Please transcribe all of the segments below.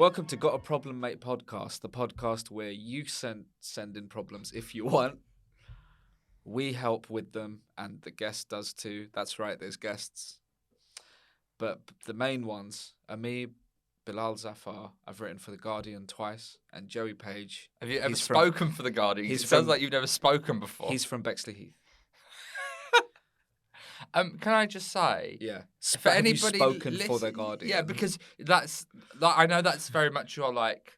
Welcome to Got a Problem Mate podcast, the podcast where you send in problems if you want. We help with them, and the guest does too. That's right, there's guests. But the main ones are me, Bilal Zafar. I've written for The Guardian twice, and Joey Page. Have you ever spoken for The Guardian? It sounds like you've never spoken before. He's from Bexley Heath. Can I just say, Yeah, for anybody spoken for The Guardian? Yeah, because that's I know that's very much your like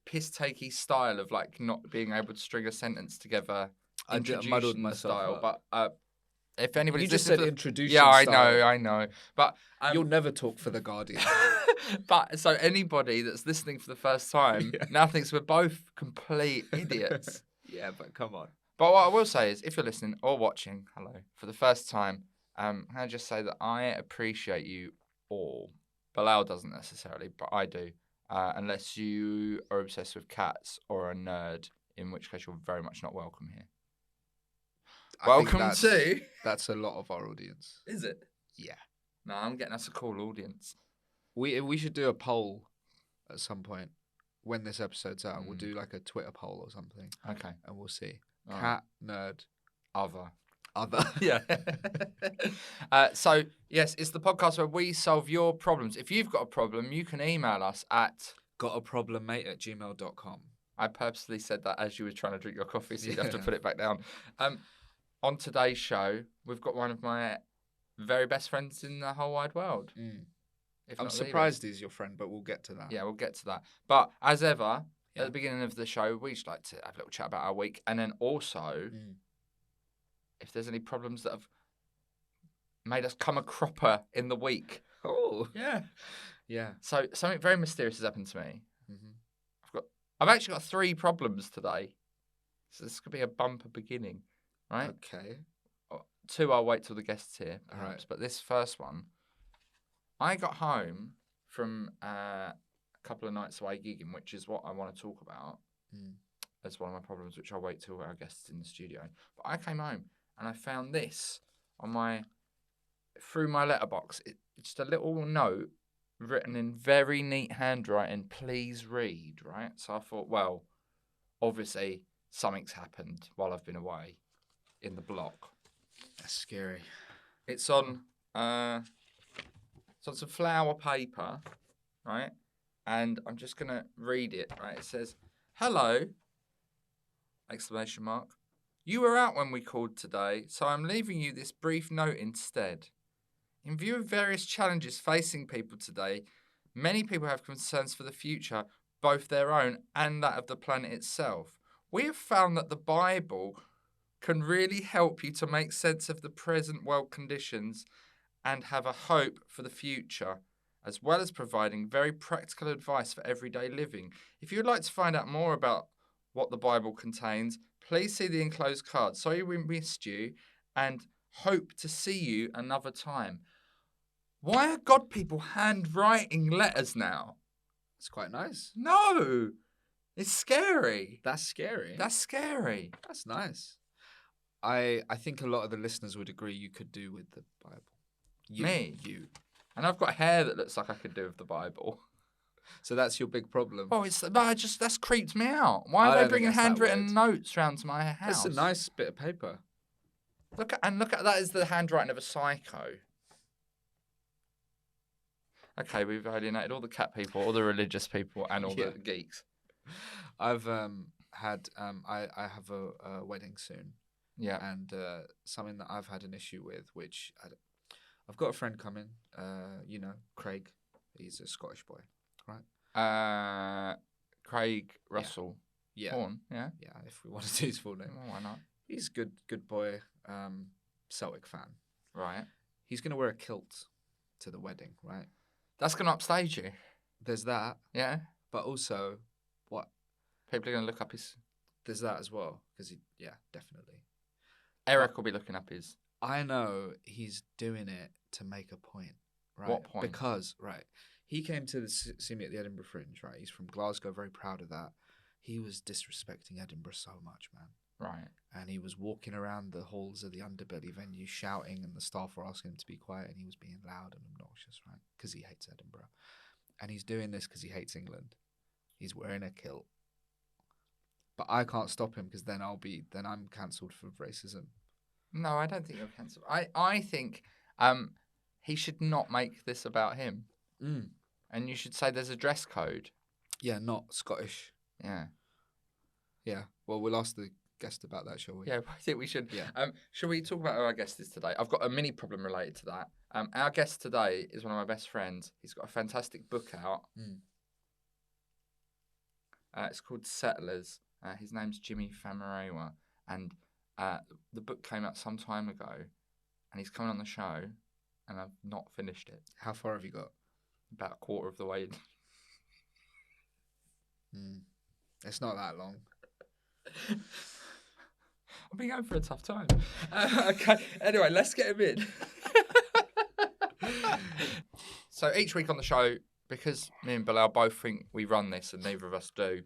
piss-takey style of like not being able to string a sentence together. I muddled myself style, up. But if anybody's You just said introduction yeah, style. I know. But You'll never talk for The Guardian. But so anybody that's listening for the first time now thinks we're both complete idiots. Yeah, but come on. But what I will say is, if you're listening or watching, hello, for the first time, can I just say that I appreciate you all. Bilal doesn't necessarily, but I do. Unless you are obsessed with cats or a nerd, in which case you're very much not welcome here. That's a lot of our audience. Is it? Yeah. No, I'm getting us a cool audience. We should do a poll at some point when this episode's out. We'll do like a Twitter poll or something. Okay. And we'll see. All Cat, nerd, other. Yeah. So, yes, it's the podcast where we solve your problems. If you've got a problem, you can email us at gotaproblemmate@gmail.com. I purposely said that as you were trying to drink your coffee, so you'd have to put it back down. On today's show, we've got one of my very best friends in the whole wide world. I'm surprised he's your friend, but we'll get to that. Yeah, we'll get to that. But as ever, at the beginning of the show, we just like to have a little chat about our week. And then also, if there's any problems that have made us come a cropper in the week. Oh. Yeah. Yeah. So something very mysterious has happened to me. I've actually got 3 problems today. So this could be a bumper beginning, right? Okay. 2, I'll wait till the guest's here, perhaps. Right. But this first one, I got home from a couple of nights away gigging, which is what I want to talk about as one of my problems, which I'll wait till our guest's in the studio. But I came home and I found this through my letterbox. It's just a little note written in very neat handwriting, please read, right? So I thought, well, obviously something's happened while I've been away in the block. That's scary. It's on some flower paper, right? And I'm just going to read it, right? It says, hello, ! You were out when we called today, so I'm leaving you this brief note instead. In view of various challenges facing people today, many people have concerns for the future, both their own and that of the planet itself. We have found that the Bible can really help you to make sense of the present world conditions and have a hope for the future, as well as providing very practical advice for everyday living. If you would like to find out more about what the Bible contains, please see the enclosed card. Sorry we missed you, and hope to see you another time. Why are God people handwriting letters now? It's quite nice. No! It's scary. That's scary. That's scary. That's nice. I think a lot of the listeners would agree you could do with the Bible. You. And I've got hair that looks like I could do with the Bible. So that's your big problem. Oh, that's creeped me out. Why are they bringing handwritten notes round to my house? That's a nice bit of paper. Look at that is the handwriting of a psycho. Okay, we've alienated all the cat people, all the religious people, and all the geeks. I've had I have a wedding soon. Yeah. And something that I've had an issue with, which I've got a friend coming. Craig. He's a Scottish boy, right? Craig Russell. Yeah. Horn. Yeah. Yeah. If we want to do his full name. Well, why not? He's good boy. Celtic fan. Right. He's gonna wear a kilt to the wedding, right? That's gonna upstage you. There's that. Yeah. But also, what? People are gonna look up his. There's that as well, because definitely. Eric will be looking up his. I know he's doing it to make a point, right? What point? Because, he came to see me at the Edinburgh Fringe, right? He's from Glasgow, very proud of that. He was disrespecting Edinburgh so much, man. Right. And he was walking around the halls of the Underbelly venue shouting, and the staff were asking him to be quiet, and he was being loud and obnoxious, right? Because he hates Edinburgh. and he's doing this because he hates England. He's wearing a kilt. But I can't stop him because then I'm cancelled for racism. No, I don't think you're cancelled. I think he should not make this about him. And you should say there's a dress code. Yeah, not Scottish. Yeah. Yeah. Well, we'll ask the guest about that, shall we? Yeah, I think we should. Yeah. Shall we talk about who our guest is today? I've got a mini problem related to that. Our guest today is one of my best friends. He's got a fantastic book out. It's called Settlers. His name's Jimi Famurewa. And the book came out some time ago. And he's coming on the show. And I've not finished it. How far have you got? About a quarter of the way. It's not that long. I've been going for a tough time. Okay. Anyway, let's get him in. So each week on the show, because me and Bilal both think we run this and neither of us do,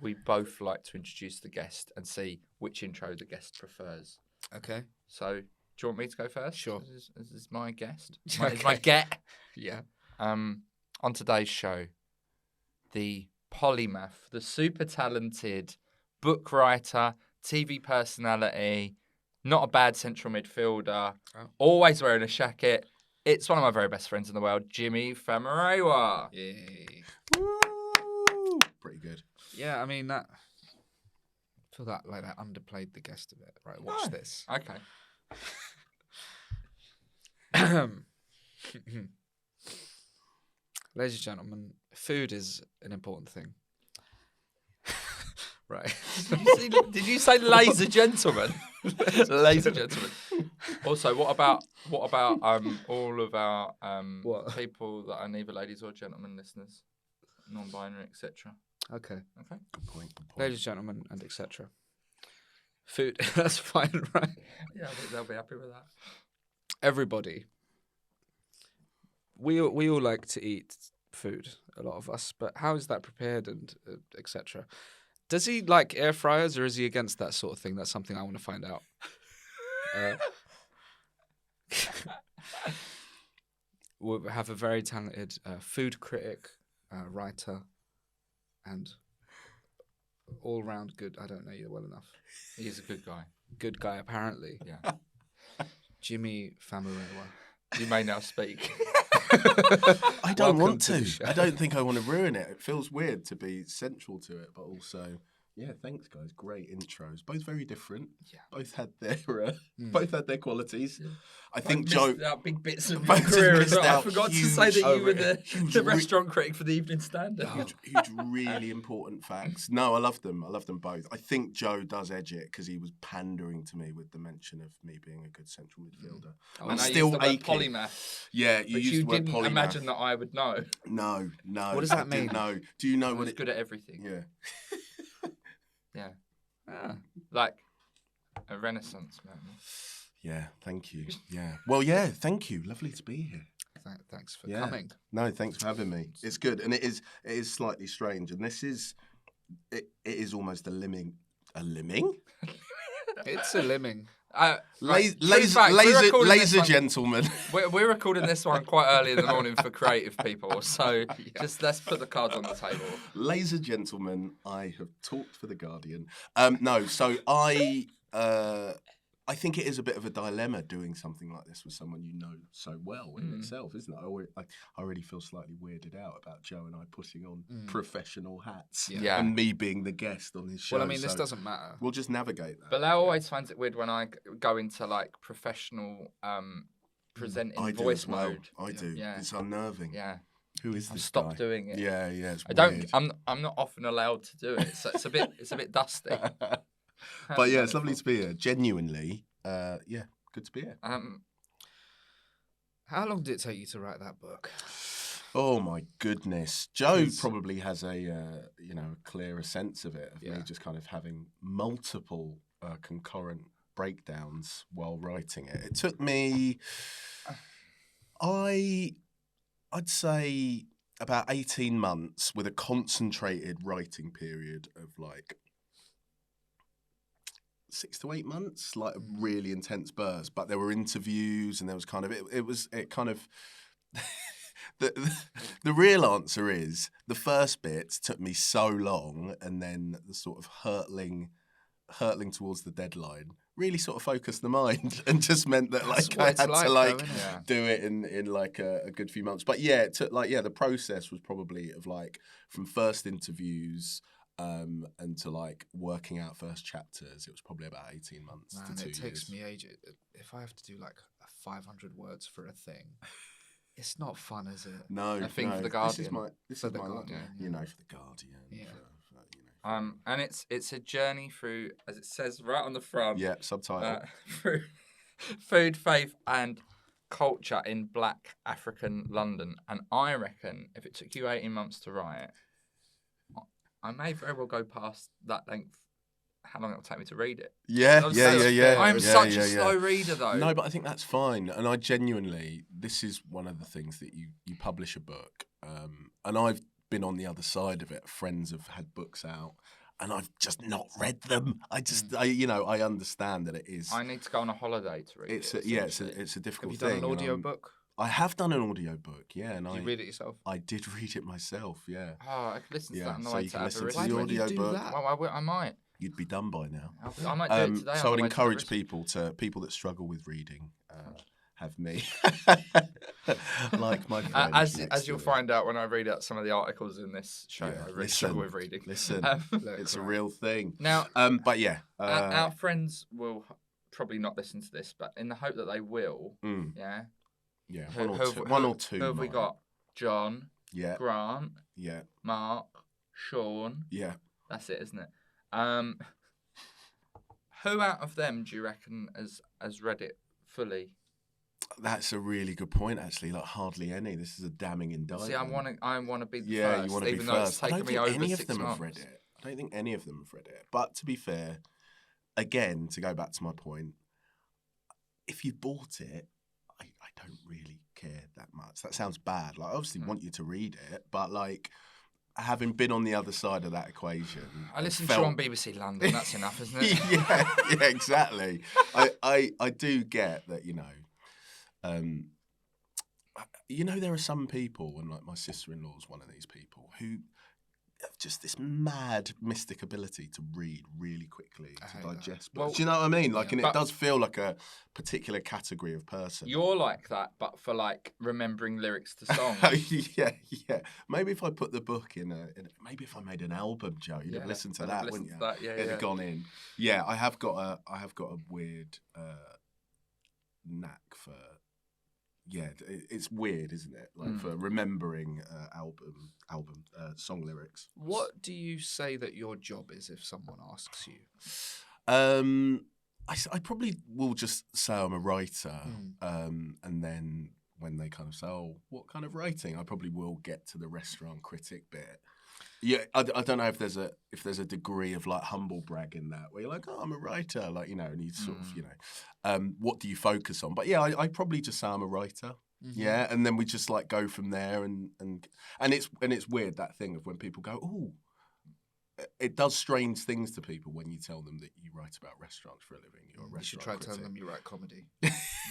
we both like to introduce the guest and see which intro the guest prefers. Okay. So do you want me to go first? Sure. This is my guest. Okay. Is my get. Yeah. On today's show, the polymath, the super talented book writer, TV personality, not a bad central midfielder, always wearing a jacket. It's one of my very best friends in the world, Jimi Famurewa. Yay. Woo! Pretty good. Yeah, I mean, that... I feel that underplayed the guest a bit. Right, watch this. Okay. Ladies and gentlemen, food is an important thing. Right. Did you say laser gentlemen? Laser gentlemen. Also, what about all of our people that are neither ladies or gentlemen listeners, non-binary, etc. Okay. Good point. Ladies and gentlemen, and etc. Food, that's fine, right? Yeah, I think they'll be happy with that. Everybody. We all like to eat food, a lot of us, but how is that prepared and etc.? Does he like air fryers or is he against that sort of thing? That's something I want to find out. We have a very talented food critic, writer, and all-round good. I don't know you well enough. He's a good guy. Good guy, apparently. Yeah. Jimi Famurewa. You may now speak. I don't Welcome want to the to. show. I don't think I want to ruin it. It feels weird to be central to it, but also, yeah, thanks, guys. Great intros. Both very different. Yeah. Both had their qualities. Yeah. I think missed Joe out big bits of Both your career as missed well. I out forgot to huge- say that you were huge the restaurant critic for the Evening Standard. huge, really important facts. No, I love them. I love them both. I think Joe does edge it because he was pandering to me with the mention of me being a good central midfielder. Oh, And I'm I still used the word aching. polymath. Yeah, But used you the word didn't polymath. imagine that I would know. No. What does that mean? No. Do you know I what was it? good at everything. Yeah. Yeah. Ah. Like a renaissance man. Yeah. Thank you. Yeah. Well, yeah. Thank you. Lovely to be here. Thanks for Yeah. coming. No, thanks for having me. It's good, and it is slightly strange, and this is it is almost a limming. A limming? It's a limming. Laser gentleman. We're recording this one quite early in the morning for creative people, so just let's put the cards on the table. Laser gentleman, I have talked for The Guardian. No, so I think it is a bit of a dilemma doing something like this with someone you know so well in itself, isn't it? I already feel slightly weirded out about Joe and I putting on professional hats Yeah. and me being the guest on his show. Well, I mean, this so doesn't matter. We'll just navigate that. But Lau always finds it weird when I go into like professional presenting I do voice as well. mode. I do. Yeah. It's unnerving. Yeah. Who is I've this stopped guy? doing it. Yeah, it's I don't. weird. I'm not often allowed to do it, so it's a bit dusty. But yeah, it's lovely to be here. Genuinely, yeah, good to be here. How long did it take you to write that book? Oh my goodness, Joe probably has a clearer sense of it, of me just kind of having multiple concurrent breakdowns while writing it. It took me, I'd say, about 18 months with a concentrated writing period of like 6 to 8 months, like a really intense burst. But there were interviews, and there was kind of it kind of the real answer is the first bit took me so long, and then the sort of hurtling towards the deadline really sort of focused the mind and just meant that That's like what I it's had like, to like though, isn't it? do it in like a good few months. But yeah, it took like the process was probably of like from first interviews and to like working out first chapters, it was probably about 18 months Man, to 2 it takes years. me ages. If I have to do like 500 words for a thing, it's not fun, is it? No, A thing for The This Guardian. is my this For is The my Guardian, you yeah. know, for the Guardian. Yeah. For, you know. And it's a journey through, as it says right on the front. Yeah, subtitle. Through food, faith, and culture in Black African London. And I reckon if it took you 18 months to write, I may very well go past that length. How long it'll take me to read it? Yeah. I'm such a slow reader, though. No, but I think that's fine. And I genuinely, this is one of the things that you publish a book, and I've been on the other side of it. Friends have had books out, and I've just not read them. I understand that it is. I need to go on a holiday to read it. It's a difficult thing. Have you done an audio book? I have done an audio book, yeah. And Did you read it yourself? I did read it myself, yeah. Oh, I could listen to that on the so way you to can listen to Aberystwyth. the Why don't you audio do book. that? Well, I might. You'd be done by now. I might do it today. So on I'd the way to encourage Aberystwyth. people that struggle with reading, have me. Like my friend. As you'll find out when I read out some of the articles in this show, Yeah, I really struggle with reading. Listen, it's a real thing. Now, but yeah, our friends will probably not listen to this, but in the hope that they will, yeah. Yeah, Who or two. Who have we might. got? John, Yeah, Grant, yeah, Mark, Sean. yeah. That's it, isn't it? Who out of them do you reckon has read it fully? That's a really good point, actually. Like hardly any. This is a damning indictment. See, I want to be the Yeah, first, you want to be even though first. it's I taken don't me think over any of 6 them months. have read it. I don't think any of them have read it. But to be fair, again, to go back to my point, if you bought it, I don't really care that much. That sounds bad. Like, I obviously want you to read it, but like, having been on the other side of that equation, I listened to you on BBC London. That's enough, isn't it? yeah, exactly. I do get that, there are some people, and like my sister-in-law is one of these people, who have just this mad mystic ability to read really quickly, to digest books. Well, do you know what I mean? Like, and it but- does feel like a particular category of person. You're like that, but for like remembering lyrics to songs. yeah. Maybe if I put the book maybe if I made an album, Joe, you'd have listened to that, wouldn't you? It'd have gone in. Yeah, I have got a weird knack for. Yeah, it's weird, isn't it? Like for remembering song lyrics. What do you say that your job is if someone asks you? I probably will just say I'm a writer, and then when they kind of say, "Oh, what kind of writing?" I probably will get to the restaurant critic bit. Yeah, I don't know if there's a degree of like humble brag in that, where you're like, "Oh, I'm a writer," like, and you sort of, what do you focus on? But yeah, I probably just say I'm a writer. Mm-hmm. Yeah, and then we just like go from there, and it's weird, that thing of when people go, "Ooh." It does strange things to people when you tell them that you write about restaurants for a living. You're a restaurant You should try critic. telling them you write comedy.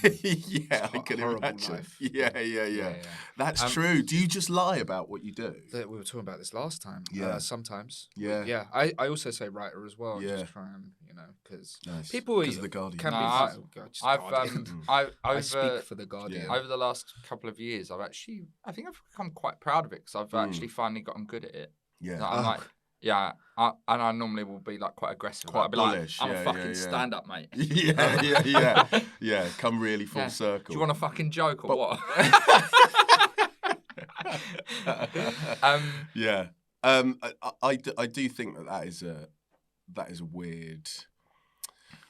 Yeah, I can imagine. Life. Yeah. That's true. Do you just lie about what you do? We were talking about this last time. Yeah. Sometimes. Yeah. Yeah. I also say writer as well. Yeah. Just try and, because Nice. people Because of the Guardian. can No, be. I- just I've Guardian. I speak for the Guardian. Yeah. over the last couple of years, I think I've become quite proud of it because I've actually finally gotten good at it. Yeah. I'm like, and I normally will be like quite aggressive. Quite I'll be like, bullish. I'm Yeah, a fucking yeah. stand-up, mate. Yeah. Come really full Yeah. circle. Do you want a fucking joke or what? Yeah. I do think that is a weird.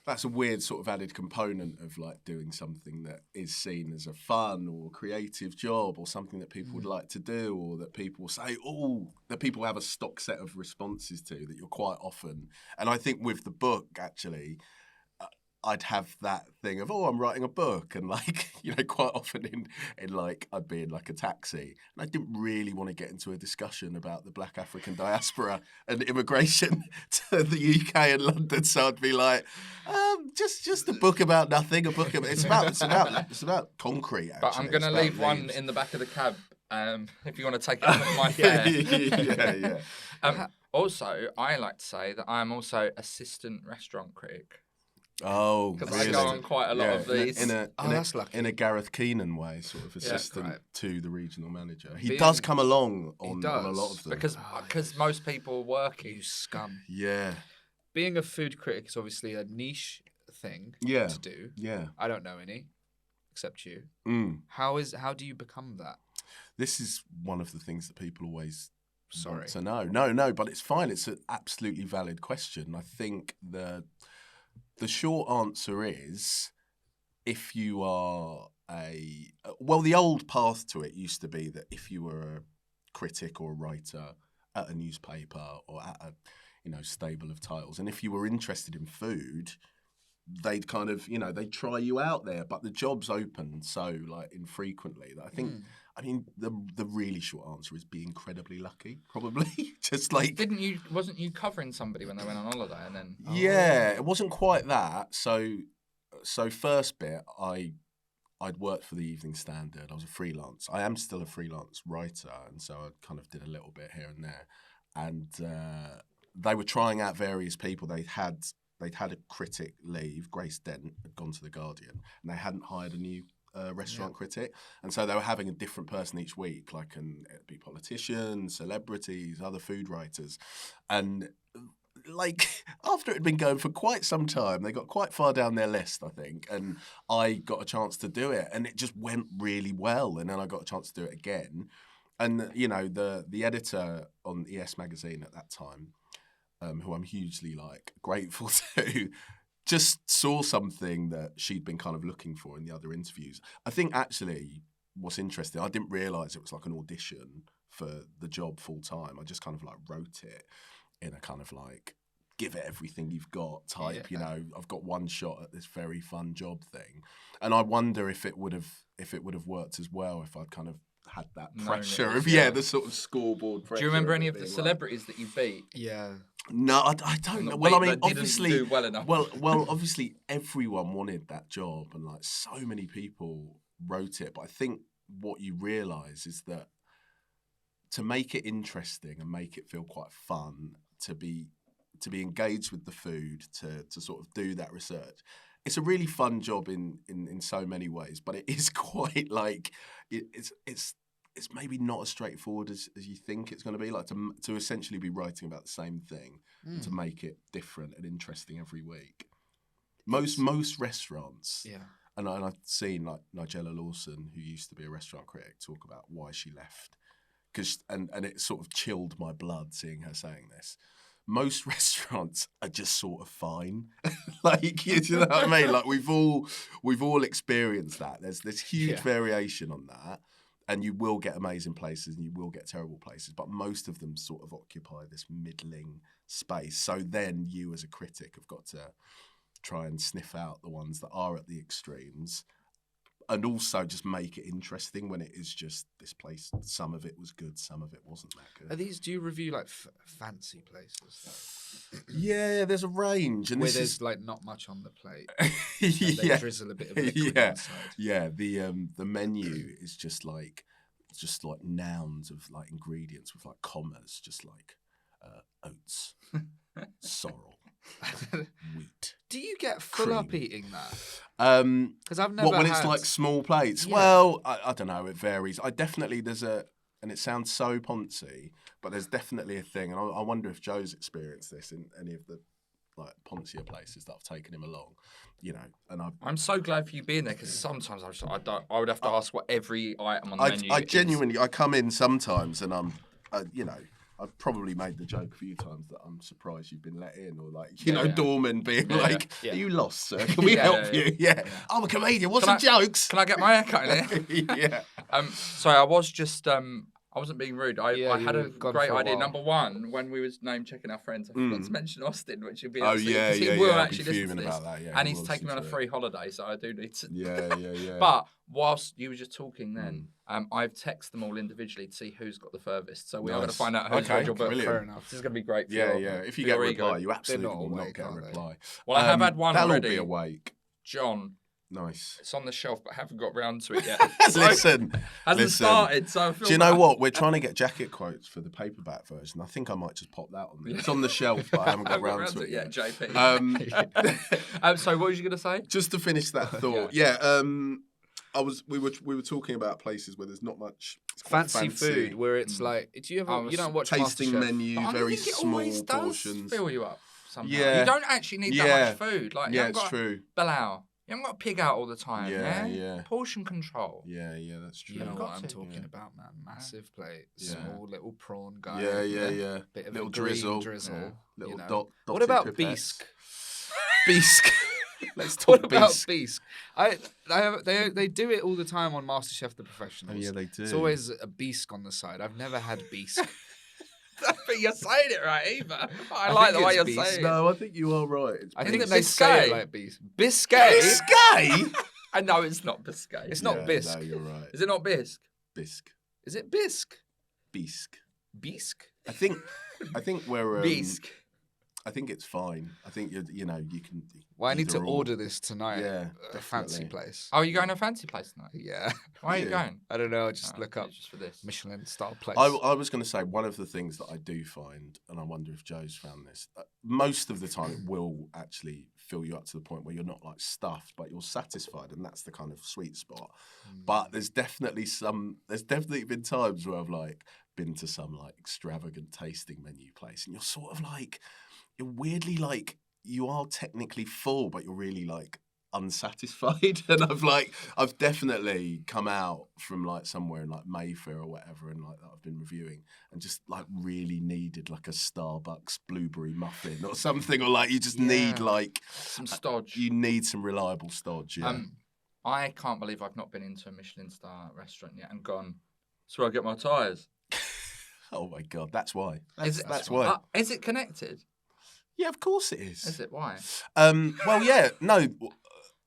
That's a weird sort of added component of like doing something that is seen as a fun or creative job or something that people would like to do, or that people say, that people have a stock set of responses to that you're quite often. And I think with the book, actually, I'd have that thing of, I'm writing a book, and like, quite often in like, I'd be in like a taxi, and I didn't really want to get into a discussion about the Black African diaspora and immigration to the UK and London. So I'd be like, just a book about nothing. It's about concrete. Actually. But I'm going to It's about leave one leaves. in the back of the cab if you want to take it off my fare. yeah. Also, I like to say that I am also assistant restaurant critic. Oh, Because really? I go on quite a lot of these. That's lucky. In a Gareth Keenan way, sort of assistant right. to the regional manager. He does come along on a lot of them. Because most people are working. You scum. Yeah. Being a food critic is obviously a niche thing to do. Yeah. I don't know any, except you. Mm. How do you become that? This is one of the things that people always Sorry. want to know. No, but it's fine. It's an absolutely valid question. I think the short answer is, if you are the old path to it used to be that if you were a critic or a writer at a newspaper or at a stable of titles, and if you were interested in food, they'd kind of they'd try you out there, but the job's open so infrequently that I think I mean the really short answer is be incredibly lucky, probably. Just wasn't you covering somebody when they went on holiday and then it wasn't quite that. So first bit I'd worked for the Evening Standard. I was a freelance. I am still a freelance writer, and so I kind of did a little bit here and there. And they were trying out various people. They'd had a critic leave. Grace Dent had gone to The Guardian, and they hadn't hired a new restaurant critic. And so they were having a different person each week, it'd be politicians, celebrities, other food writers. And after it had been going for quite some time, they got quite far down their list, I think, and I got a chance to do it, and it just went really well. And then I got a chance to do it again. And the editor on ES magazine at that time, who I'm hugely grateful to, just saw something that she'd been kind of looking for in the other interviews. I think actually what's interesting, I didn't realise it was an audition for the job full time. I just kind of wrote it in a kind of give it everything you've got type. I've got one shot at this very fun job thing, and I wonder if it would have worked as well if I'd kind of had that pressure of the sort of scoreboard pressure. Do you remember any of the celebrities that you beat? Yeah. No, I don't know. Well, I mean, obviously, didn't do well enough. well, obviously, everyone wanted that job, and so many people wrote it. But I think what you realise is that to make it interesting and make it feel quite fun, to be engaged with the food, to sort of do that research, it's a really fun job in so many ways. But it is quite it's maybe not as straightforward as you think it's going to be. To essentially be writing about the same thing, to make it different and interesting every week. Most restaurants, and I've seen Nigella Lawson, who used to be a restaurant critic, talk about why she left, and it sort of chilled my blood seeing her saying this. Most restaurants are just sort of fine. You know what I mean? We've all experienced that. There's huge variation on that. And you will get amazing places and you will get terrible places, but most of them sort of occupy this middling space. So then you as a critic have got to try and sniff out the ones that are at the extremes, and also just make it interesting when it is just this place. Some of it was good, some of it wasn't that good. Do you review fancy places? Yeah, there's a range, and where there's not much on the plate. They drizzle a bit of liquid inside. Yeah. The menu is just nouns of ingredients with commas, just oats, sorrel, wheat. Do you get full up eating that? Because I've never when had... it's small plates. Yeah. Well, I don't know. It varies. And it sounds so poncy, but there's definitely a thing, and I wonder if Joe's experienced this in any of the poncier places that I've taken him along, And I'm so glad for you being there, because sometimes I would have to ask what every item on the menu is. I genuinely come in sometimes, and I'm, I've probably made the joke a few times that I'm surprised you've been let in, or doorman being "Are you lost, sir? Can we help you?" Yeah. I'm a comedian. What's some jokes? Can I get my haircut in here? Yeah. Sorry, I was just I wasn't being rude. I had a great idea. Number one, when we was name checking our friends, I forgot to mention Austin, which would be he will I'll actually be listen to this. about that, and he's taking me on a free holiday, so I do need to. Yeah. But whilst you were just talking, then I've texted them all individually to see who's got the furthest. So we are going to find out who's read your book. Fair enough. This is going to be great. For yeah. If you get a reply, you absolutely will not get a reply. Well, I have had one that'll already. Be awake. John, Nice. It's on the shelf, but I haven't got round to it yet. Listen. Hasn't started, so I feel Do you know bad. what? We're trying to get jacket quotes for the paperback version. I think I might just pop that on there. It's on the shelf, but I haven't got round to it yet. JP. So what was you going to say? Just to finish that thought, we were talking about places where there's not much fancy food, where it's like, do you ever? You don't watch tasting MasterChef? menu, But I very think it small always does portions. fill you up somehow. Yeah. You don't actually need that much food. Like, you haven't it's got true. Bilal. You haven't got to pig out all the time. Yeah, Yeah. yeah. Portion control. Yeah, that's true. You know You've what got I'm to. talking about, man. Massive plate, Yeah. small little prawn guy. Yeah. Bit of Little a green drizzle. drizzle. Yeah. Little you know. dot. What about pipettes. bisque? Bisque. Let's talk What about bisque. bisque? They do it all the time on MasterChef The Professionals. Oh yeah, they do. It's always a bisque on the side. I've never had bisque. But you're saying it right either. I I like think the way it's you're bisque. saying it. No, I think you are right. It's I Isn't think it they say it Biscay? like bisque. Biscay? Biscay. I know it's not Biscay. It's not bisque. No, you're right. Is it not bisque? Bisque. Is it bisque? Bisque. Bisque? I think we're Bisque. I think it's fine. I think you can. Well, I need to either or. order this tonight. Yeah, at a fancy definitely. place. Oh, you going to a fancy place tonight? Yeah. Why are you Yeah. going? I don't know. I'll just Oh, look up just for this. Michelin style place. I was going to say one of the things that I do find, and I wonder if Joe's found this. Most of the time, it will actually fill you up to the point where you're not like stuffed, but you're satisfied, and that's the kind of sweet spot. But there's definitely been times where I've like been to some like extravagant tasting menu place, and you're sort of like, you're weirdly like, you are technically full, but you're really like unsatisfied. And I've definitely come out from like somewhere in like Mayfair or whatever, and like that I've been reviewing, and just like really needed like a Starbucks blueberry muffin or something, or like you just need like Some stodge. you need some reliable stodge. Yeah. I can't believe I've not been into a Michelin star restaurant yet and gone, that's where I get my tyres. Oh my god, that's why. Is That's why. Is it connected? Yeah, of course it is. Is it? Why? Well, yeah, no.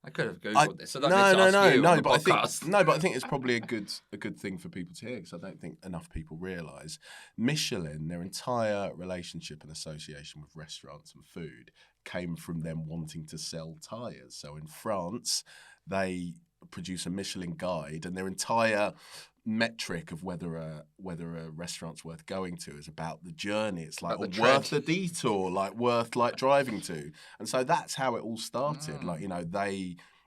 I could have Googled this. I don't need to No, ask you on the but podcast. I think it's probably a good thing for people to hear, because I don't think enough people realise Michelin, their entire relationship and association with restaurants and food came from them wanting to sell tyres. So in France, they produce a Michelin guide, and their entire metric of whether a restaurant's worth going to is about the journey. It's like About the worth tread. the detour, like worth like driving to. And so that's how it all started. Like, you know,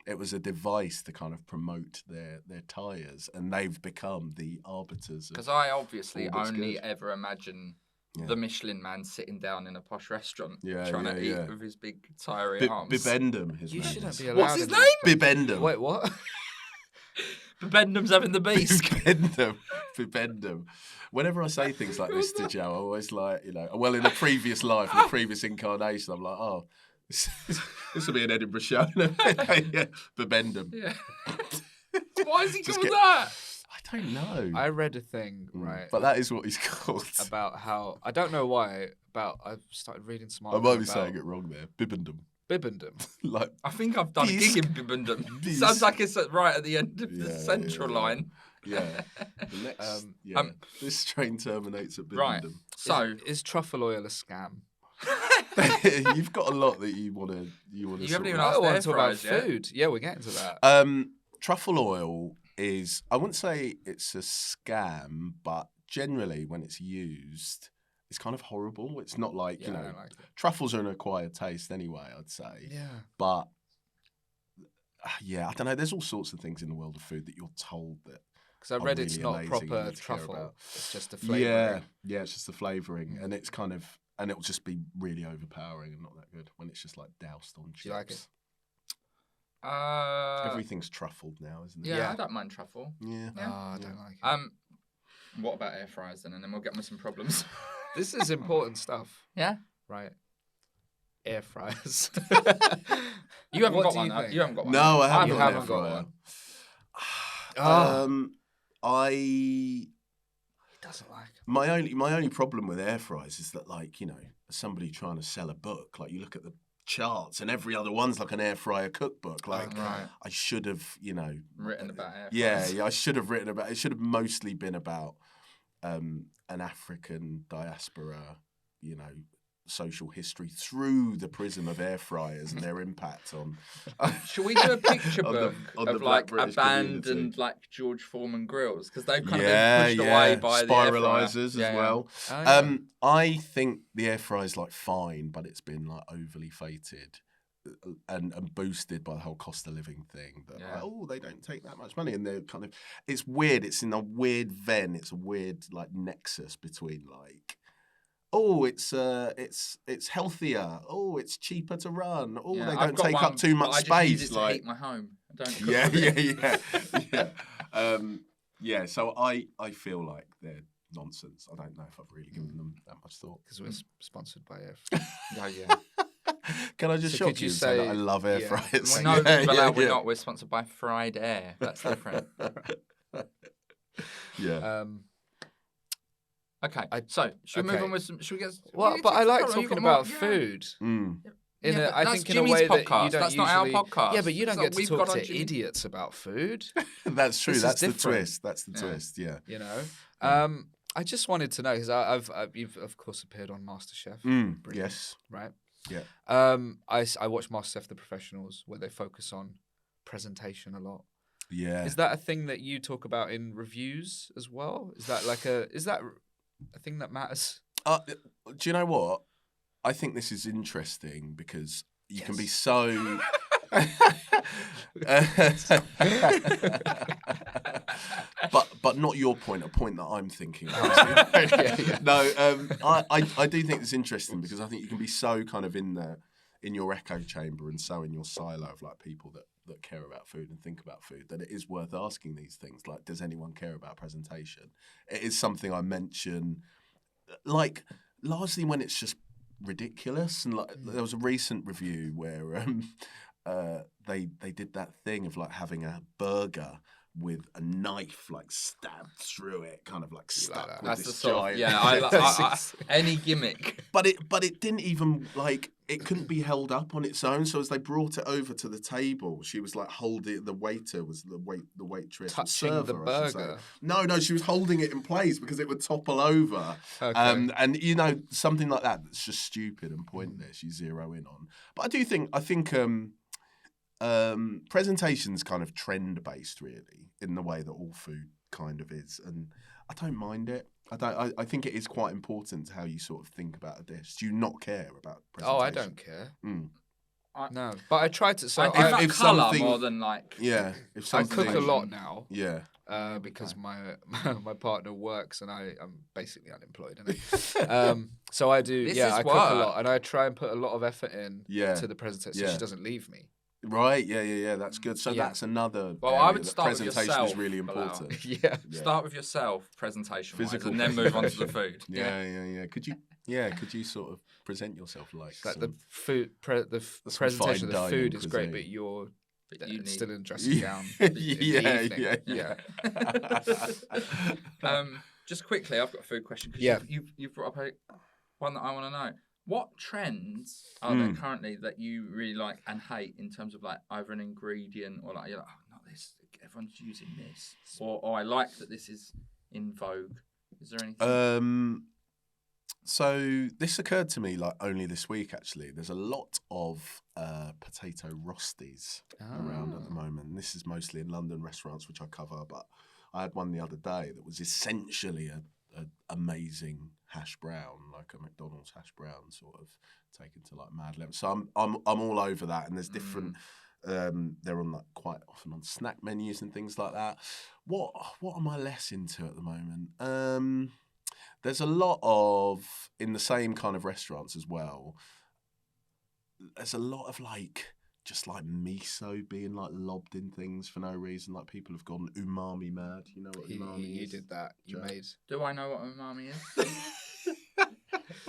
it was a device to kind of promote their tyres, and they've become the arbiters. Because I obviously all that's only good. ever imagine Yeah. the Michelin man sitting down in a posh restaurant Yeah, trying to eat yeah. with his big tiring arms. Bibendum, his You name shouldn't is. be allowed. What's his in name? this- Bibendum. Wait, what? Bibendum's having the beast. Bibendum. Whenever I say things like this to Joe, I always like, you know, well, in a previous life, in a previous incarnation, I'm like, oh, this will be an Edinburgh show. Yeah, Bibendum. Yeah. Why is he Just called get- that? I don't know. I read a thing, right, But that is what he's called. about how, I don't know why, I started reading some I article might be about saying it wrong there. Bibendum. Bibendum. Like, I think I've done a Beast. gig in Bibendum. Beast. Sounds like it's right at the end of the Yeah, central yeah, yeah. line. yeah. The next, Um, this train terminates at Right. Bibendum. So Is truffle oil a scam? You've got a lot that you want to. You haven't sort even of- I asked want to talk about AIRFRYERS yet. food. Yeah, we're getting to that. Truffle oil is, I wouldn't say it's a scam, but generally when it's used, it's kind of horrible. It's not like, Yeah, you I know, don't like it. truffles are an acquired taste anyway, I'd say. Yeah. But yeah, I don't know. There's all sorts of things in the world of food that you're told that. Because I are read it's really not amazing and proper you care truffle. about. It's just a flavour. Yeah, it's just the flavouring, and it's kind of, and it'll just be really overpowering and not that good when it's just like doused on chips. Do you like it? Everything's truffled now, isn't it? Yeah, Yeah. I don't mind truffle. Yeah. Oh, I don't like it. What about air fryers then? And then we'll get on with some problems. This is important stuff, Yeah? right? Air fryers. You haven't What got do one. you think? You haven't got one. No, I haven't. You got an haven't got air one. fryer. Oh. He doesn't like it. my only problem with air fryers is that, like, you know, as somebody trying to sell a book, like you look at the charts and every other one's like an air fryer cookbook. Like, Right. I should have, you know, Written about air yeah, fryers. I should have written about. It should have mostly been about an African diaspora, you know, social history through the prism of air fryers and their impact on. Shall we do a picture on book on of Black like British abandoned community. like George Foreman grills because they've kind of been pushed away by the air fryer. Spiralizers as well. Oh, yeah. I think the air fryer is like fine, but it's been like overly fated and boosted by the whole cost of living thing. That like, they don't take that much money, and they're kind of. It's weird. It's in a weird Venn. It's a weird like nexus between like. Oh, it's healthier. Oh, it's cheaper to run. Oh, they don't take up too much space. I just use it to heat my home. I don't cook yeah. So I feel like they're nonsense. I don't know if I've really given them that much thought. Because we're sponsored by Air. Yeah. Can I just shock you and say that I love air fryers? Well, no, we're not. We're sponsored by Fried Air. That's different. Yeah. Okay, so should we move on with some? Should we get? Well, but I like talking about food. Mm. I think in a Jimmy's way podcast. that you don't That's usually. not our podcast. Yeah, but you don't get to talk to Jimmy. idiots about food. That's true. This That's is the different. twist. That's the twist. Yeah. You know. I just wanted to know because you've of course appeared on MasterChef. Brilliant, Yes. Right. Yeah. I watch MasterChef The Professionals where they focus on presentation a lot. Yeah. Is that a thing that you talk about in reviews as well? Is that a thing that matters? Do you know what? I think this is interesting because you can be so. but not your point. A point that I'm thinking. No, I do think it's interesting because I think you can be so kind of in your echo chamber and so in your silo of like people that care about food and think about food that it is worth asking these things. Like, does anyone care about presentation? It is something I mention, like largely when it's just ridiculous. And like there was a recent review where they did that thing of like having a burger with a knife like stabbed through it, kind of like stuck with this giant. I any gimmick. But it didn't even like it couldn't be held up on its own. So as they brought it over to the table, she was like holding the waiter was the waitress touching server, the burger. No, she was holding it in place because it would topple over. Okay. And you know something like that's just stupid and pointless. You zero in on. But I think. Presentation's kind of trend based, really, in the way that all food kind of is, and I don't mind it. I think it is quite important how you sort of think about a dish. Do you not care about presentation? Oh, I don't care. Mm. No, but I try to. So I think if colour something- more than like. Yeah, if I something, cook a lot now. Yeah. Because my partner works and I'm basically unemployed. So I do. I cook a lot and I try and put a lot of effort in to the presentation so she doesn't leave me. Right, yeah, that's good. So that's another. Well, area I would that start with presentation yourself, is really Bilal. important. Yeah. Start with yourself, presentation wise, Physical and then move on to the food. Yeah. Could you sort of present yourself like the food, the presentation of the food is great, but you still in a dressing gown. Yeah. Just quickly, I've got a food question because you've brought up one that I want to know. What trends are there currently that you really like and hate in terms of like either an ingredient or like you're like, oh, not this, everyone's using this, or I like that this is in vogue. Is there anything? So this occurred to me like only this week actually. There's a lot of potato rosties around at the moment. This is mostly in London restaurants, which I cover, but I had one the other day that was essentially an amazing hash brown, like a McDonald's hash brown, sort of taken to like mad level. So I'm all over that, and there's different. They're on like quite often on snack menus and things like that. What am I less into at the moment? There's a lot of in the same kind of restaurants as well. There's a lot of like. Just like miso being like lobbed in things for no reason. Like people have gone umami mad. You know what umami is? You did that. You made. Do I know what umami is?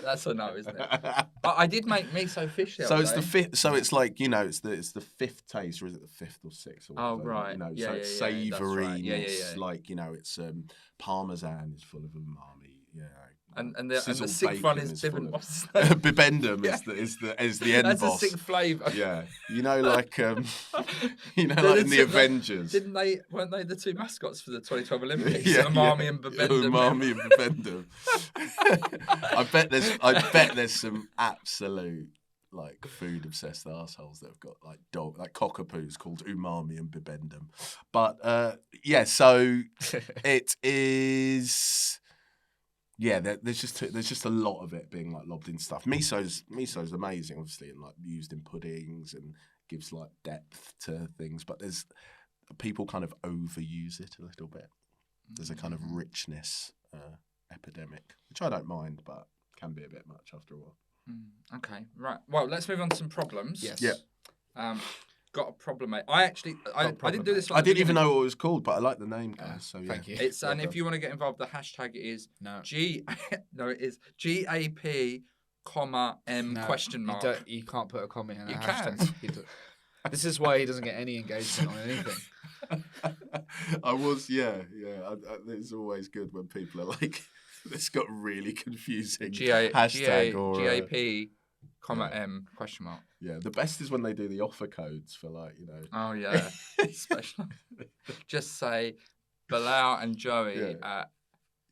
That's a no, isn't it? I did make miso fish the other it's day. the fifth. So it's like it's the fifth taste, or is it the fifth or sixth? Or Oh whatever, right. So it's savoury. That's right. Yeah. Like it's parmesan is full of umami. Yeah. And the Sizzled sixth one bacon is full bibben. of- What's his name? Bibendum Yeah. is the end That's boss. a sixth flavour. Yeah, you know, like They're like in the two- Avengers. Weren't they the two mascots for the 2012 Olympics? Yeah, Umami and Bibendum. Umami and Bibendum. I bet there's some absolute like food obsessed assholes that have got like cockapoos called Umami and Bibendum. But so it is. Yeah, there's just a lot of it being like lobbed in stuff. Miso's amazing, obviously, and like used in puddings and gives like depth to things. But there's people kind of overuse it a little bit. There's a kind of richness epidemic, which I don't mind, but can be a bit much after a while. Okay, right. Well, let's move on to some problems. Yes. Yeah. Got a problem, mate. I didn't do this. I didn't even know what it was called, but I like the name, guys. So yeah. Thank you. It's and if you want to get involved, the hashtag is it is GAP, M question mark. You can't put a comma in a You hashtag. This is why he doesn't get any engagement on anything. I was, yeah. It's always good when people are like, this got really confusing. Hashtag or GAP, M question mark. Yeah, the best is when they do the offer codes for like, you know. Oh yeah, special. Just say Bilal and Joey at.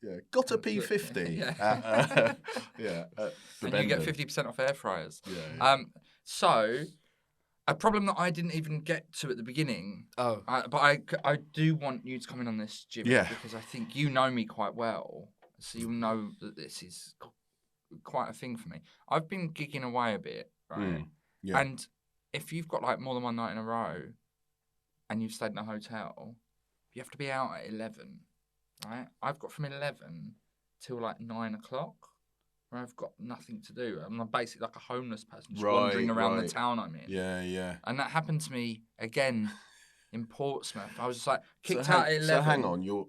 Yeah, got a P50. Yeah. And you get 50% off air fryers. Yeah. So, a problem that I didn't even get to at the beginning. Oh. But I do want you to comment on this, Jimmy. Yeah. Because I think you know me quite well, so you know that this is quite a thing for me. I've been gigging away a bit, right? Yeah. And if you've got like more than one night in a row, and you've stayed in a hotel, you have to be out at 11, right? I've got from 11 till like 9 o'clock, where I've got nothing to do. I'm basically like a homeless person, just wandering around the town I'm in. Yeah. And that happened to me again in Portsmouth. I was just like kicked out at 11. So hang on, you're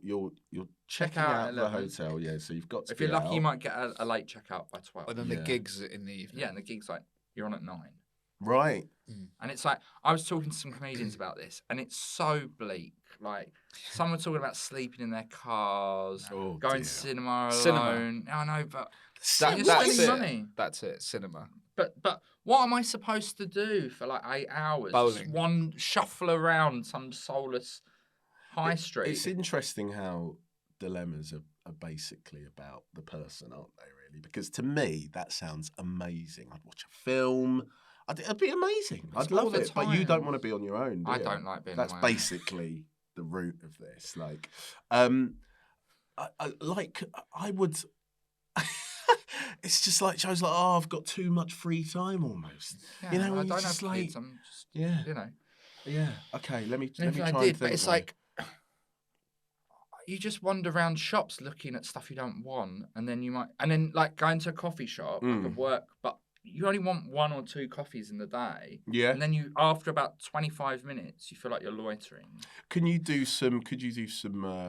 checking out at the 11. hotel, yeah. So you've got to. If you're lucky, you might get a late checkout by 12. And then the gigs in the evening. Yeah, and the gig's like you're on at 9. Right. And it's like, I was talking to some comedians about this, and it's so bleak. Like, some were talking about sleeping in their cars, going to cinema alone. I know, but That's it. Money. That's it. Cinema. But what am I supposed to do for like 8 hours? Bowling. Just one shuffle around some soulless high street. It's interesting how dilemmas are basically about the person, aren't they, really? Because to me, that sounds amazing. I'd watch a film. It'd be amazing. I'd love it. But you don't want to be on your own, do you? I don't like being That's on my own. basically the root of this. Like, I would... It's just like shows like, I've got too much free time almost. Yeah, you know, I when don't you're just have like, kids. I'm just, yeah, you know. yeah. Okay, let me And try I and did, think. but it's like you just wander around shops looking at stuff you don't want, and then like going to a coffee shop like at work, but you only want 1 or 2 coffees in the day. Yeah. And then after about 25 minutes, you feel like you're loitering. Could you do some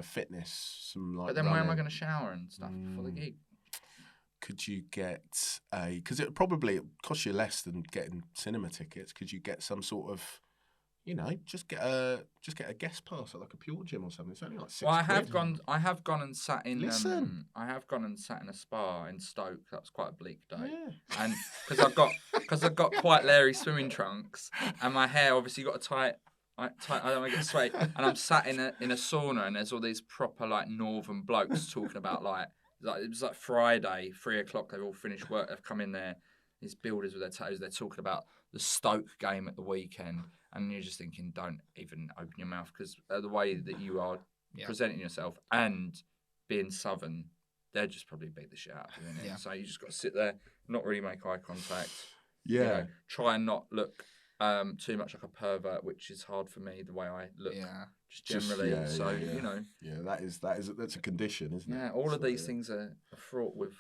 fitness, some like? But then where am I running? going to shower and stuff before the gig? Could you get because it probably costs you less than getting cinema tickets. Could you get some sort of, just get a guest pass at like a Pure Gym or something? It's only like £6. Well, I have gone and sat in. Listen. I have gone and sat in a spa in Stoke. That was quite a bleak day. Yeah. And because I've got quite Larry swimming trunks, and my hair obviously got a tight. I don't want to get sweaty. And I'm sat in a sauna, and there's all these proper like northern blokes talking about like it was like Friday, 3 o'clock. They've all finished work. They've come in there. These builders with their tattoos. They're talking about the Stoke game at the weekend, and you're just thinking, don't even open your mouth, because the way that you are presenting yourself and being southern, they'd just probably beat the shit out of you. So you just got to sit there, not really make eye contact. Yeah. Try and not look too much like a pervert, which is hard for me the way I look. Just generally. That's a condition, isn't it? Yeah, all of these things are fraught with.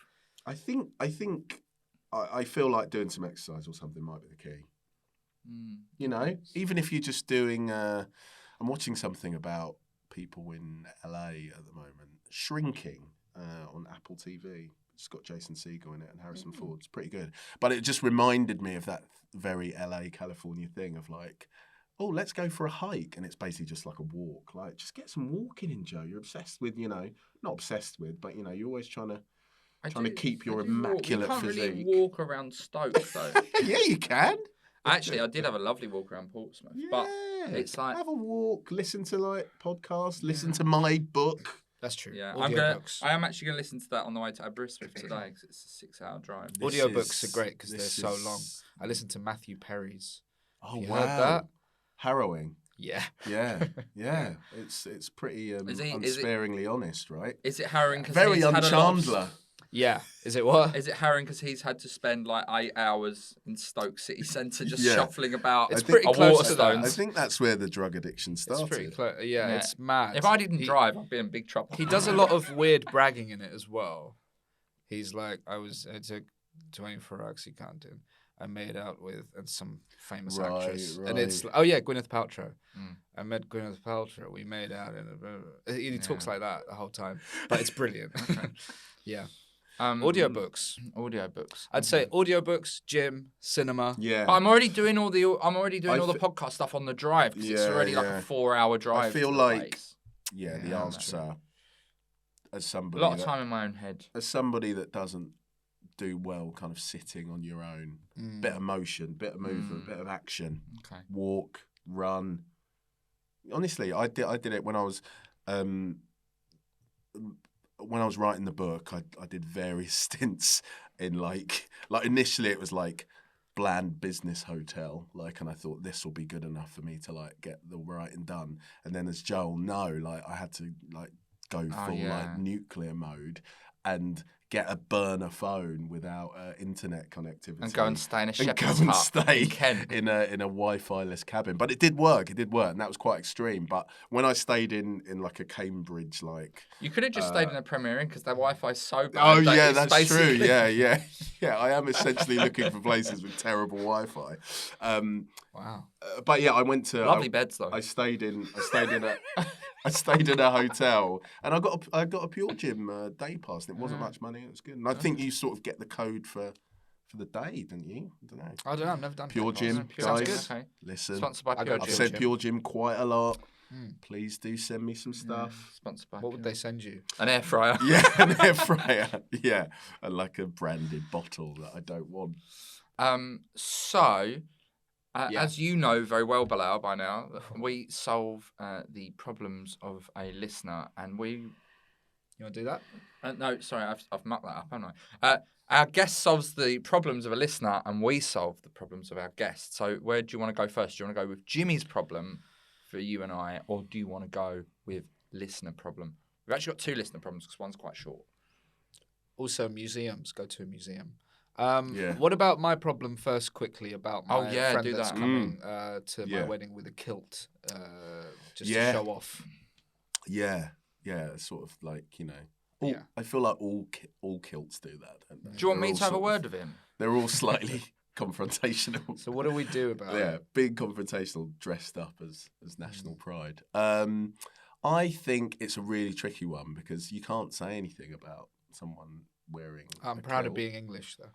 I think I feel like doing some exercise or something might be the key. Even if you're just doing. I'm watching something about people in LA at the moment, Shrinking, on Apple TV. It's got Jason Segel in it and Harrison Ford. It's pretty good. But it just reminded me of that very LA, California thing of like, oh, let's go for a hike. And it's basically just like a walk. Like, just get some walking in, Joe. You're obsessed with, not obsessed with, but, you're always trying to trying to keep your I do immaculate walk. You can't physique. really walk around Stoke though. Yeah, you can. Actually, I did have a lovely walk around Portsmouth, but it's like have a walk, listen to like podcasts, listen to my book. That's true. yeah. Audiobooks. I am actually gonna listen to that on the way to Aberystwyth today because it's a 6-hour drive. Audiobooks are great because they're so long. I listened to Matthew Perry's. Oh You wow, heard that? Harrowing. Yeah. Yeah. It's pretty unsparingly honest, right? Is it harrowing? Cause Very he's had a lot of- unchandler. Yeah. Is it what? Is it harrowing because he's had to spend like 8 hours in Stoke city centre just Yeah. shuffling about? It's I pretty think- close to that. I think that's where the drug addiction It's started. pretty close. Yeah, it's mad. If I didn't drive, I'd be in big trouble. He does a lot of weird bragging in it as well. He's like, I took 24 oxycontin. I made out with some famous actress, and it's Gwyneth Paltrow. I met Gwyneth Paltrow. We made out in a. He talks like that the whole time, but it's brilliant. Yeah. Audiobooks. I'd say audiobooks, gym, cinema. Yeah. But I'm already doing all the podcast stuff on the drive because it's already like a 4-hour drive. I feel to the like place. the answer as A somebody lot of time in my own head. as somebody that doesn't do well kind of sitting on your own, bit of motion, bit of movement, bit of action, Okay. walk, run. Honestly, I did it when I was writing the book. I did various stints in like initially it was like bland business hotel, and I thought this will be good enough for me to like get the writing done. And then as Joel I had to like go full like nuclear mode and get a burner phone without internet connectivity And go and stay in a and shepherd's go and hut stay in Kent. in a Wi-Fi-less cabin. But it did work, and that was quite extreme. But when I stayed in like a Cambridge You could have just stayed in a Premier Inn because their Wi-Fi is so bad. oh that yeah, it's that's true. basically- Yeah. I am essentially looking for places with terrible Wi-Fi. Wow. But yeah, I went to Lovely beds though. I stayed in a hotel, and I got a Pure Gym day pass. And it wasn't much money. It was good. And I think you sort of get the code for the day, didn't you? I don't know. I don't know. I've never done Pure Pure Gym, Sounds guys. good. Okay. Listen, Sponsored by I Pure got I've Gym. said Pure Gym quite a lot. Please do send me some stuff. Sponsored by What would Pure. they send you? An air fryer. Yeah, an air fryer. Yeah, and like a branded bottle that I don't want. As you know very well, Bilal, by now, we solve the problems of a listener, and we. You want to do that? No, sorry, I've mucked that up, haven't I? Our guest solves the problems of a listener, and we solve the problems of our guest. So, where do you want to go first? Do you want to go with Jimmy's problem for you and I, or do you want to go with listener problem? We've actually got 2 listener problems because one's quite short. Also, museums. Go to a museum. Yeah. What about my problem first, quickly, about my friend do that's that. coming to my Yeah. wedding with a kilt, just Yeah. to show off. Yeah, it's sort of like Yeah. I feel like all kilts do that. Don't they? Do you want They're me all to have a sort word of- with him? They're all slightly confrontational. So what do we do about Yeah, it? big confrontational, dressed up as national pride. I think it's a really tricky one because you can't say anything about someone wearing. I'm a proud of kilt. being English, though.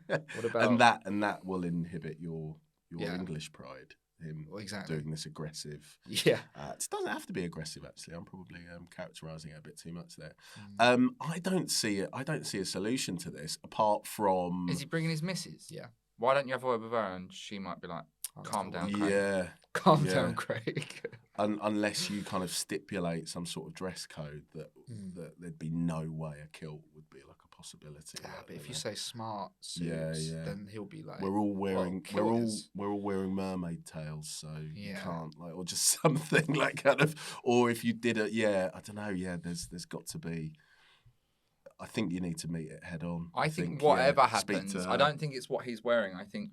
What about and that will inhibit your Yeah. English pride. Him Well, exactly. doing this aggressive. Yeah. It doesn't have to be aggressive. Actually, I'm probably characterising it a bit too much there. Mm. I don't see it. I don't see a solution to this apart from. Is he bringing his missus? Yeah. Why don't you have a word with her and she might be like, calm down, Craig. Yeah. Calm Yeah. down, Craig. Unless you kind of stipulate some sort of dress code that there'd be no way a kilt would be like a possibility. Yeah, like, but if you know. say smart suits, Yeah. then he'll be like, we're all wearing kilt is- we're all wearing mermaid tails, so you Yeah. can't or just something like kind of, or if you did it, I don't know, there's got to be. I think you need to meet it head on. I think whatever speak happens, to I her. don't think it's what he's wearing. I think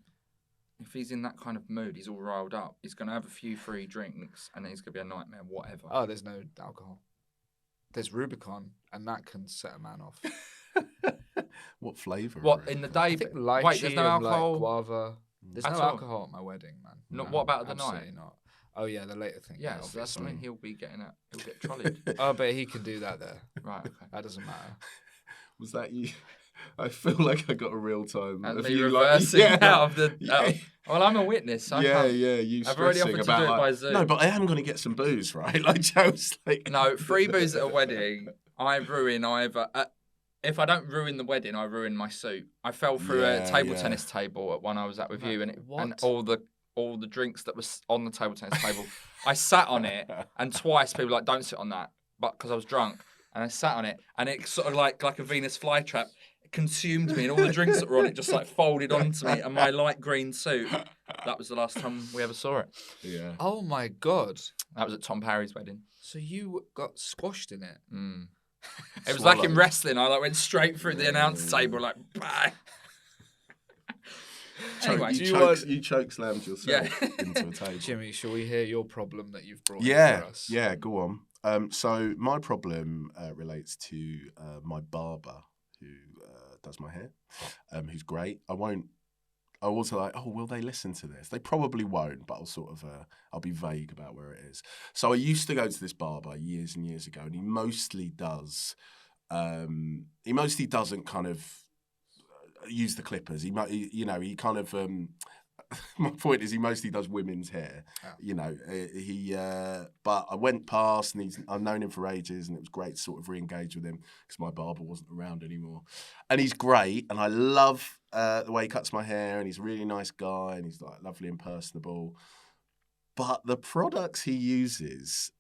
if he's in that kind of mood, he's all riled up. He's going to have a few free drinks and then he's going to be a nightmare, whatever. Oh, there's no alcohol. There's Rubicon, and that can set a man off. What flavour? What, in the day? I think lychee Wait, there's no and, like, alcohol? guava. There's At no all? alcohol at my wedding, man. Not- what about at the absolutely night? not. Oh yeah, the later thing. Yeah, so that's obviously. something he'll be getting at. He'll get trolleyed. Oh, but he can do that there. Right, okay. That doesn't matter. Was that you? I feel like I got a real time. And of me you, reversing like, out of the... Yeah. Well, I'm a witness. So I Yeah, can't... you I've already stressing offered to about do it like, by Zoom. no, but I am going to get some booze, right? Like Joe's like, No, free booze at a wedding, I ruin either... if I don't ruin the wedding, I ruin my suit. I fell through a table tennis table at one I was at with you, and all the drinks that was on the table tennis table, I sat on it, and twice people were like, don't sit on that, but because I was drunk, and I sat on it, and it sort of like a Venus flytrap consumed me, and all the drinks that were on it just like folded onto me, and my light green suit. That was the last time we ever saw it. Yeah. Oh my God. That was at Tom Parry's wedding. So you got squashed in it? Mm. It was like in wrestling. I went straight through the announce table, like, bah. Anyway, you choke slammed yourself into a table. Jimmy, shall we hear your problem that you've brought in for us? Yeah, go on. So my problem relates to my barber who does my hair, who's great. I also like, oh, will they listen to this? They probably won't, but I'll sort of, I'll be vague about where it is. So I used to go to this barber years and years ago, and he mostly doesn't kind of use the clippers. He kind of, my point is he mostly does women's hair. Oh. But I went past, and I've known him for ages, and it was great to sort of re-engage with him because my barber wasn't around anymore. And he's great, and I love the way he cuts my hair, and he's a really nice guy, and he's like lovely and personable. But the products he uses,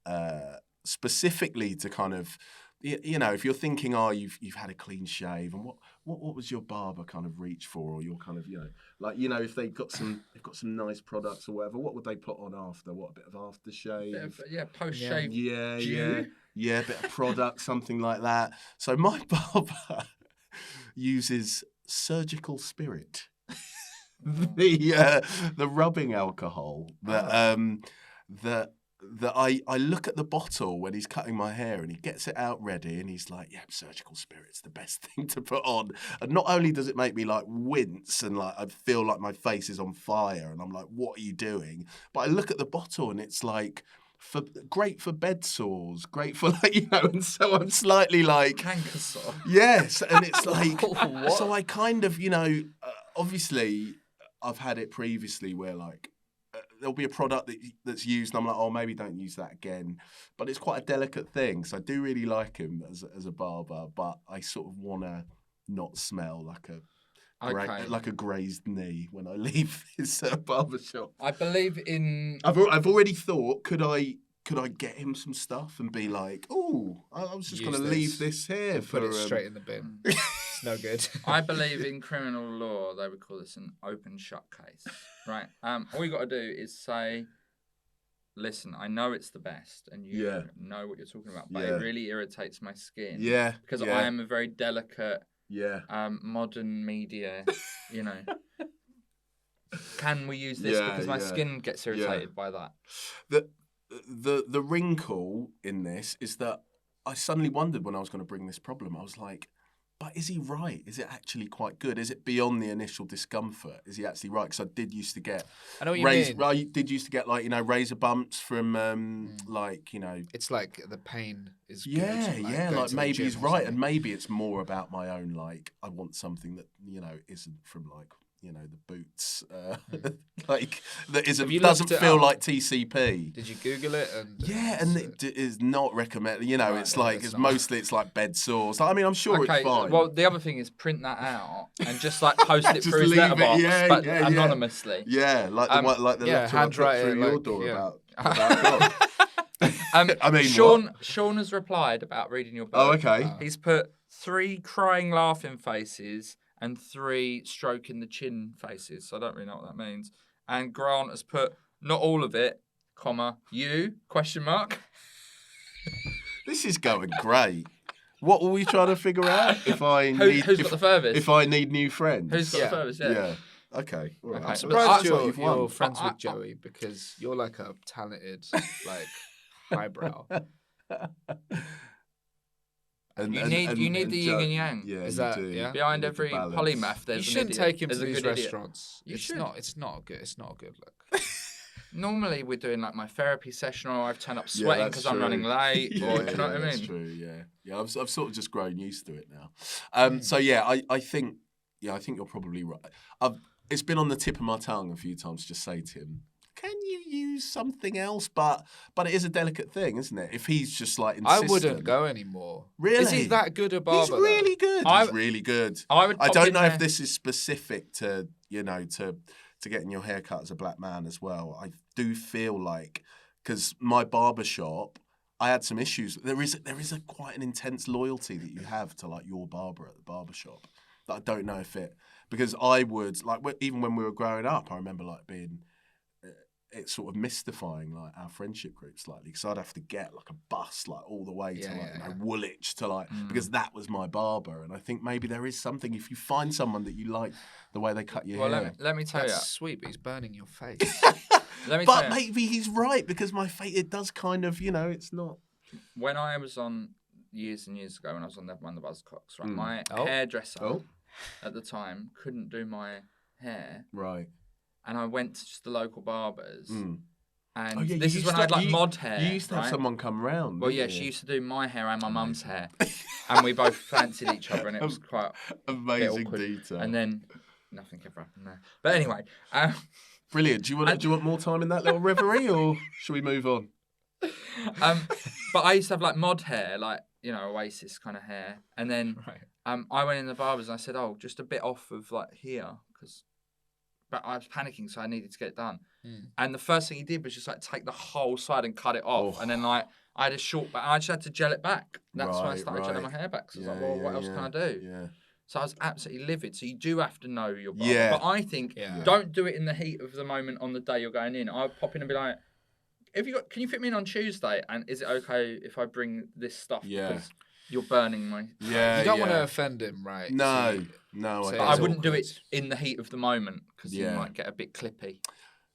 specifically to kind of, if you're thinking, you've had a clean shave, and what was your barber kind of reach for, or your kind of, if they've got some nice products or whatever, what would they put on after? What, a bit of aftershave? Post shave. Yeah, a bit of product, something like that. So my barber uses surgical spirit, the rubbing alcohol that I look at the bottle when he's cutting my hair, and he gets it out ready, and he's like, surgical spirit's the best thing to put on. And not only does it make me like wince and like I feel like my face is on fire, and I'm like, what are you doing? But I look at the bottle, and it's like, great for bed sores, great for and so I'm slightly like canker sore. Yes, and it's like so I kind of obviously I've had it previously where like there'll be a product that's used, and I'm like, oh, maybe don't use that again. But it's quite a delicate thing, so I do really like him as a barber, but I sort of want to not smell like a grazed knee when I leave his barber shop. I believe in. I've already thought, could I get him some stuff and be like, oh, I was just going to leave this here put it straight in the bin. It's no good. I believe in criminal law, they would call this an open shut case, right? All you got to do is say, listen, I know it's the best, and you know what you're talking about, but it really irritates my skin. Yeah. Because I am a very delicate. Yeah. Modern media, Can we use this because my skin gets irritated by that? The wrinkle in this is that I suddenly wondered when I was going to bring this problem. I was like, but is he right? Is it actually quite good? Is it beyond the initial discomfort? Is he actually right? Because I did used to get I know what you mean. I did used to get razor bumps from It's like the pain is good. Like maybe he's right, and maybe it's more about my own I want something that isn't from the boots that doesn't feel like TCP. Did you Google it? And it is not recommended. It's mostly like bed sores. I mean, I'm sure it's fine. Well, the other thing is print that out and just post it through his letterbox, but anonymously. Yeah, like the letter I put through your door about God. I mean, Sean has replied about reading your book. Oh, okay. He's put 3 crying, laughing faces and 3 stroking the chin faces. So I don't really know what that means. And Grant has put not all of it, comma, you, question mark. This is going great. What were we trying to figure out? Who's got the furthest? If I need new friends. Who's got the furthest, Yeah. Okay. All right. I'm surprised you're friends with Joey because you're like a talented, highbrow. You need the yin and yang. Yeah, is that do. Yeah? Behind every polymath, there's you shouldn't take him to these restaurants. It's not good. It's not a good look. Normally we're doing my therapy session, or I've turned up sweating because I'm running late. Do you know what I mean? That's true. Yeah. I've sort of just grown used to it now. So I think you're probably right. It's been on the tip of my tongue a few times to just say to him, can you use something else? But it is a delicate thing, isn't it? If he's just like I insistent. wouldn't go anymore. Really? Is he that good a barber? He's really though? good. He's really good. I would. I pop don't in know there. if this is specific to to getting your hair cut as a black man as well. I do feel like, because my barber shop, I had some issues. There is a quite an intense loyalty that you have to like your barber at the barber shop. That I don't know if it, because I would like even when we were growing up, I remember like being. It's sort of mystifying like our friendship group slightly, because I'd have to get like a bus like all the way to Woolwich to like because that was my barber. And I think maybe there is something, if you find someone that you like the way they cut your hair. Let me tell you. That's sweet, but he's burning your face. But maybe he's right, because my face, it does kind of, it's not. When I was on years and years ago, when I was on one of the Buzzcocks, right, my hairdresser at the time couldn't do my hair. Right. And I went to just the local barbers. Mm. And this is when I had like mod hair. You used to have someone come round. Well, yeah, she used to do my hair and my mum's hair. And we both fancied each other, and it was quite amazing detail. And then nothing ever happened there. But anyway. Brilliant. Do you want more time in that little reverie, or should we move on? But I used to have like mod hair, like, Oasis kind of hair. And then I went in the barbers and I said, oh, just a bit off of like here, but I was panicking, so I needed to get it done. And the first thing he did was just like take the whole side and cut it off. And then like I had a short back. I just had to gel it back. That's when I started gelling my hair back. So I was like, well, what else can I do? Yeah. So I was absolutely livid. So you do have to know your barber. Yeah. But I think don't do it in the heat of the moment on the day you're going in. I'll pop in and be like, can you fit me in on Tuesday? And is it okay if I bring this stuff? Yeah. Because you're burning my... Yeah, you don't want to offend him, right? No. But I wouldn't do it in the heat of the moment, because you might get a bit clippy.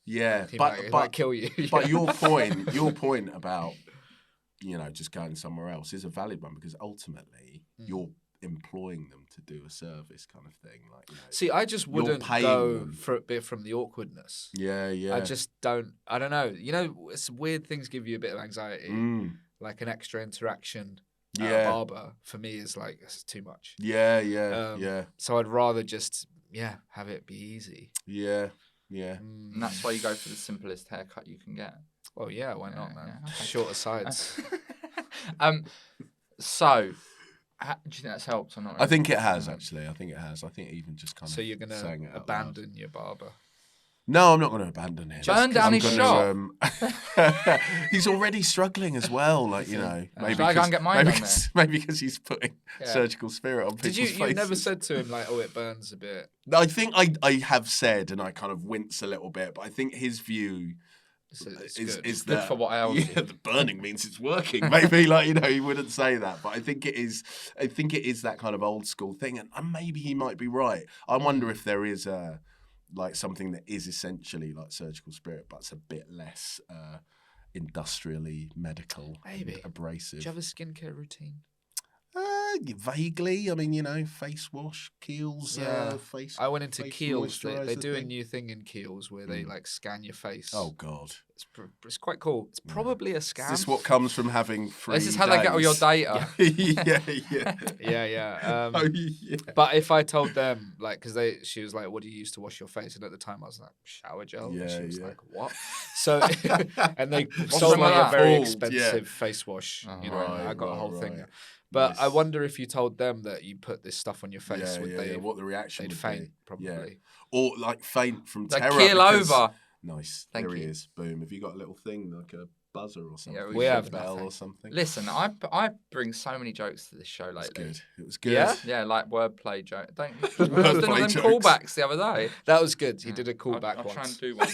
Yeah, he might kill you. But your point about just going somewhere else is a valid one, because ultimately you're employing them to do a service kind of thing. Like, see, I just wouldn't go for a bit from the awkwardness. Yeah. I just don't. I don't know. It's weird things give you a bit of anxiety, like an extra interaction. Barber for me is like, it's too much. Yeah. So I'd rather just have it be easy. Yeah. And that's why you go for the simplest haircut you can get. Well, yeah, why not, man? Yeah, okay. Shorter sides. So, do you think that's helped or not? I think it has, actually. I think it has. I think even just kind of. So you're gonna abandon your barber? No, I'm not going to abandon him. Burn down his shop. He's already struggling as well. Like, maybe I can't get mine on there. Maybe because he's putting surgical spirit on people's faces. You never said to him like, "Oh, it burns a bit"? I think I have said, and I kind of wince a little bit, but I think his view is good for what else. Yeah, the burning means it's working. Maybe he wouldn't say that, but I think it is. I think it is that kind of old school thing, and maybe he might be right. I wonder if there is like something that is essentially like surgical spirit, but it's a bit less industrially medical, maybe abrasive. Do you have a skincare routine? Vaguely. I mean, face wash, Kiehl's face. I went into Kiehl's. They do a new thing in Kiehl's where they like scan your face. Oh God, it's quite cool. It's probably a scam. Is this what comes from having free? This is how they get all your data. Yeah. But if I told them, like, because she was like, "What do you use to wash your face?" And at the time, I was like, "Shower gel." Yeah, and she was like, "What?" So, and they What's sold me a very called? expensive face wash. I got a whole thing. Right. But Nice. I wonder if you told them that you put this stuff on your face, what the reaction they'd would faint, be. probably. Yeah. Or like faint from They terror. keel over. Nice. Thank There he you. is. Boom. Have you got a little thing like a buzzer or something? Yeah, we have bell nothing. or something. Listen, I bring so many jokes to this show lately. It was good. Yeah? Yeah, like wordplay joke. I was Wordplay doing them jokes. callbacks the other day. That was good. You did a callback I'll once. try and do one.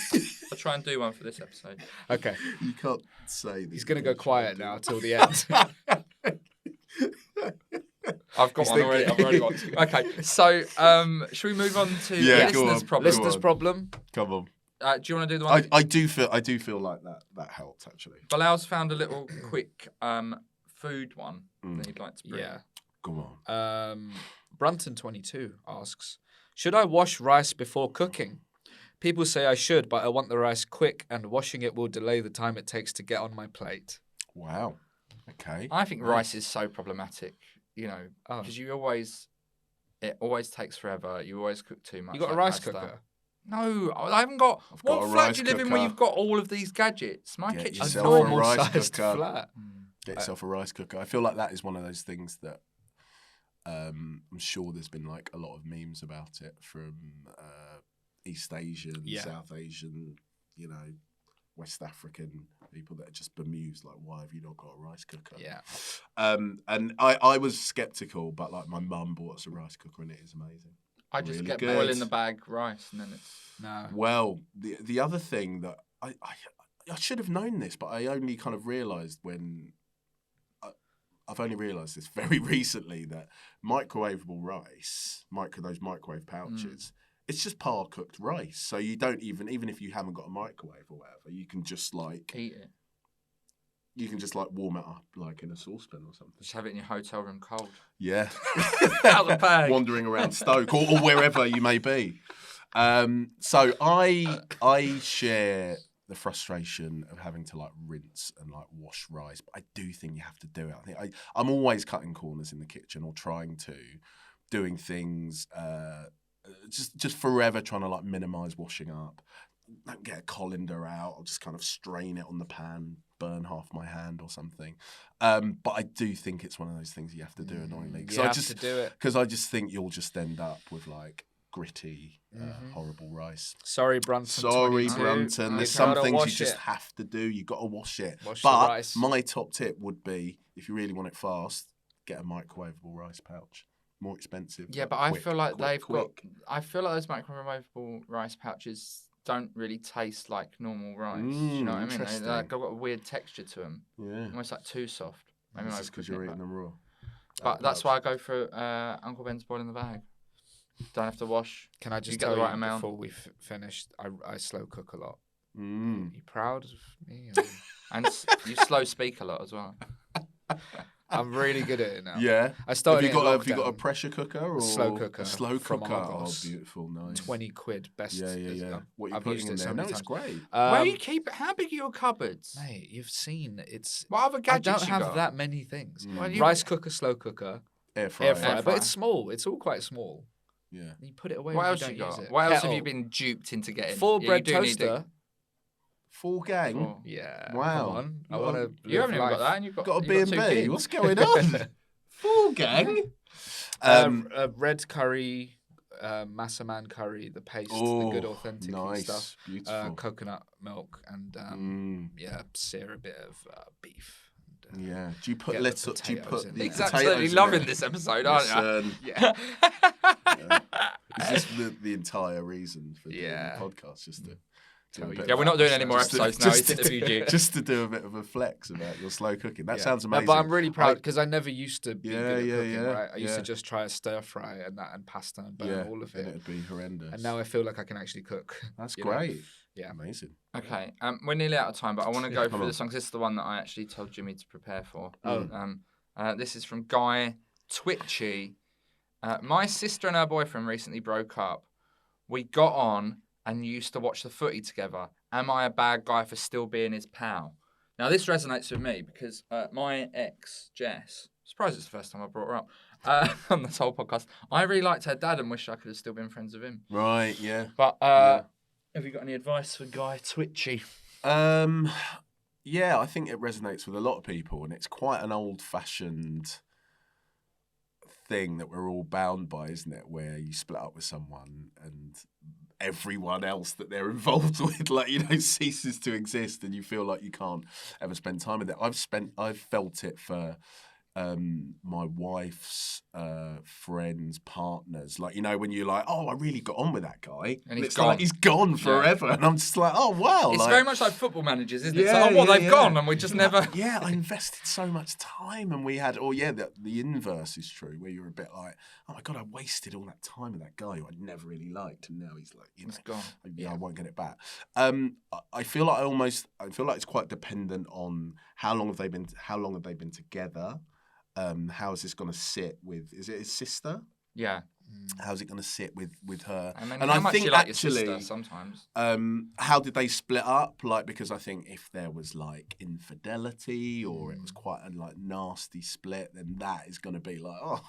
I'll try and do one for this episode. Okay. You can't say that. He's going to go quiet now till the end. I've got one already. I've already got one. Okay, so should we move on to listeners' problem? Listeners' problem. Come on. Do you want to do the one? I do feel like that helped actually. Bilal's found a little quick food one that he'd like to bring. Yeah. Go on. Brunton22 asks, should I wash rice before cooking? People say I should, but I want the rice quick, and washing it will delay the time it takes to get on my plate. Wow. Okay. I think rice is so problematic, because it always takes forever. You always cook too much. You got a like rice pasta. cooker? No, I haven't got. I've What got a flat rice do you live in where cooker. you've got all of these gadgets? My Get kitchen's yourself a tiny. rice Normal-sized cooker. flat. Get yourself a rice cooker. I feel like that is one of those things that I'm sure there's been like a lot of memes about it from East Asian, South Asian, you know, West African people that are just bemused, like, why have you not got a rice cooker? Yeah. And I was skeptical, but like my mum bought us a rice cooker and it is amazing. I just Really get good. boil in the bag rice and then it's. No. Well, the other thing that I should have known this, but I only kind of realised when I've only realised this very recently that microwavable rice, those microwave pouches, it's just par cooked rice. So you don't even if you haven't got a microwave or whatever, you can just like Eat it. You can just like warm it up like in a saucepan or something. Just have it in your hotel room cold. Yeah, Out of the bag. wandering around Stoke or wherever you may be. So I share the frustration of having to like rinse and like wash rice, but I do think you have to do it. I think I'm always cutting corners in the kitchen or trying to, doing things, just forever trying to like minimize washing up. Don't get a colander out. I'll just kind of strain it on the pan, burn half my hand or something. But I do think it's one of those things you have to do annoyingly. You have to do it. Because I just think you'll just end up with like gritty, horrible rice. Sorry, Brunton. Sorry, 22. Brunton. There's You some gotta things you wash just it. have to do. You got to wash it. Wash the but rice. my top tip would be, if you really want it fast, get a microwavable rice pouch. More expensive. Yeah, but quick, I feel like quick. I feel like those microwavable rice pouches don't really taste like normal rice. Do you know what I mean? Interesting. They've got a weird texture to them. Yeah. Almost like too soft. Maybe This I'm is because overcooking you're it, eating them raw. But that's why I go for Uncle Ben's boil in the bag. Don't have to wash. Can I You just get tell the you right amount. before we finished? I slow cook a lot. Mm. You proud of me? And you slow speak a lot as well. I'm really good at it now. Yeah. I started. Have you got a pressure cooker or slow cooker A slow from cooker. Oh, Argos. beautiful, nice. 20 quid best. Yeah. What are you I've putting used in it there? so No, many it's times. great. Where you keep it? How big are your cupboards? Mate, you've seen it's. What other I gadgets don't you have got? that many things. Well, you- Rice cooker, slow cooker, Air fryer. air fryer, Air but it's fryer. small. It's all quite small. Yeah. You put it away. What when else you you don't use got? it. What else have Kettle, you been duped into getting? full Yeah, bread you do need toaster. Full gang. Four. Yeah. Wow. Come on. I You want got- to. You haven't even got that, and you've got Got a you've B&B. two kids. What's going on? Full gang. Red curry, massaman curry, the paste, the good authentic nice. stuff. Beautiful. Coconut milk and sear a bit of beef. And, Yeah. Do you put get the little? Do you potatoes put in the there. Nick's potatoes absolutely in loving there? this episode, aren't you? Listen, yeah. is this the entire reason for doing Yeah. the podcast? Just to Tell do a you bit Yeah, of we're that? not doing any more Just to- episodes now. He's just to- interviewed you. Just to do a bit of a flex about your slow cooking. That Yeah. sounds No, amazing. but I'm really proud I- because I never used to be good at cooking. yeah, Right? I used to yeah. just try a stir fry and pasta and burn all of and it. it'd be horrendous. And now I feel like I can actually cook. That's you know? great. Yeah. Amazing. Okay, we're nearly out of time, but I want to go Come through on. this one 'cause this is the one that I actually told Jimmy to prepare for. Oh. This is from Guy Twitchy. My sister and her boyfriend recently broke up. We got on and used to watch the footy together. Am I a bad guy for still being his pal? Now, this resonates with me because my ex, Jess, surprised it's the first time I brought her up on this whole podcast. I really liked her dad and wish I could have still been friends with him. Right. Yeah. But have you got any advice for Guy Twitchy? Yeah, I think it resonates with a lot of people, and it's quite an old-fashioned thing that we're all bound by, isn't it? Where you split up with someone and everyone else that they're involved with, like, you know, ceases to exist, and you feel like you can't ever spend time with it. I've felt it for my wife's friends, partners. Like, you know, when you're like, oh, I really got on with that guy, And he's it's gone. like he's gone forever, and I'm just like, oh wow, It's like, very much like football managers, isn't it? Yeah, So, they've yeah. gone and we just never... Yeah, I invested so much time, and we had, the inverse is true, where you're a bit like, oh my God, I wasted all that time with that guy who I never really liked, and now he's like, you know, He's gone. I won't get it back. I feel like it's quite dependent on how long have they been together. How is this going to sit with? Is it his sister? Yeah. How's it going to sit with her? I mean, and how I much think you like actually, your sister sometimes. how did they split up? Like, because I think if there was like infidelity or it was quite a like nasty split, then that is going to be like, oh,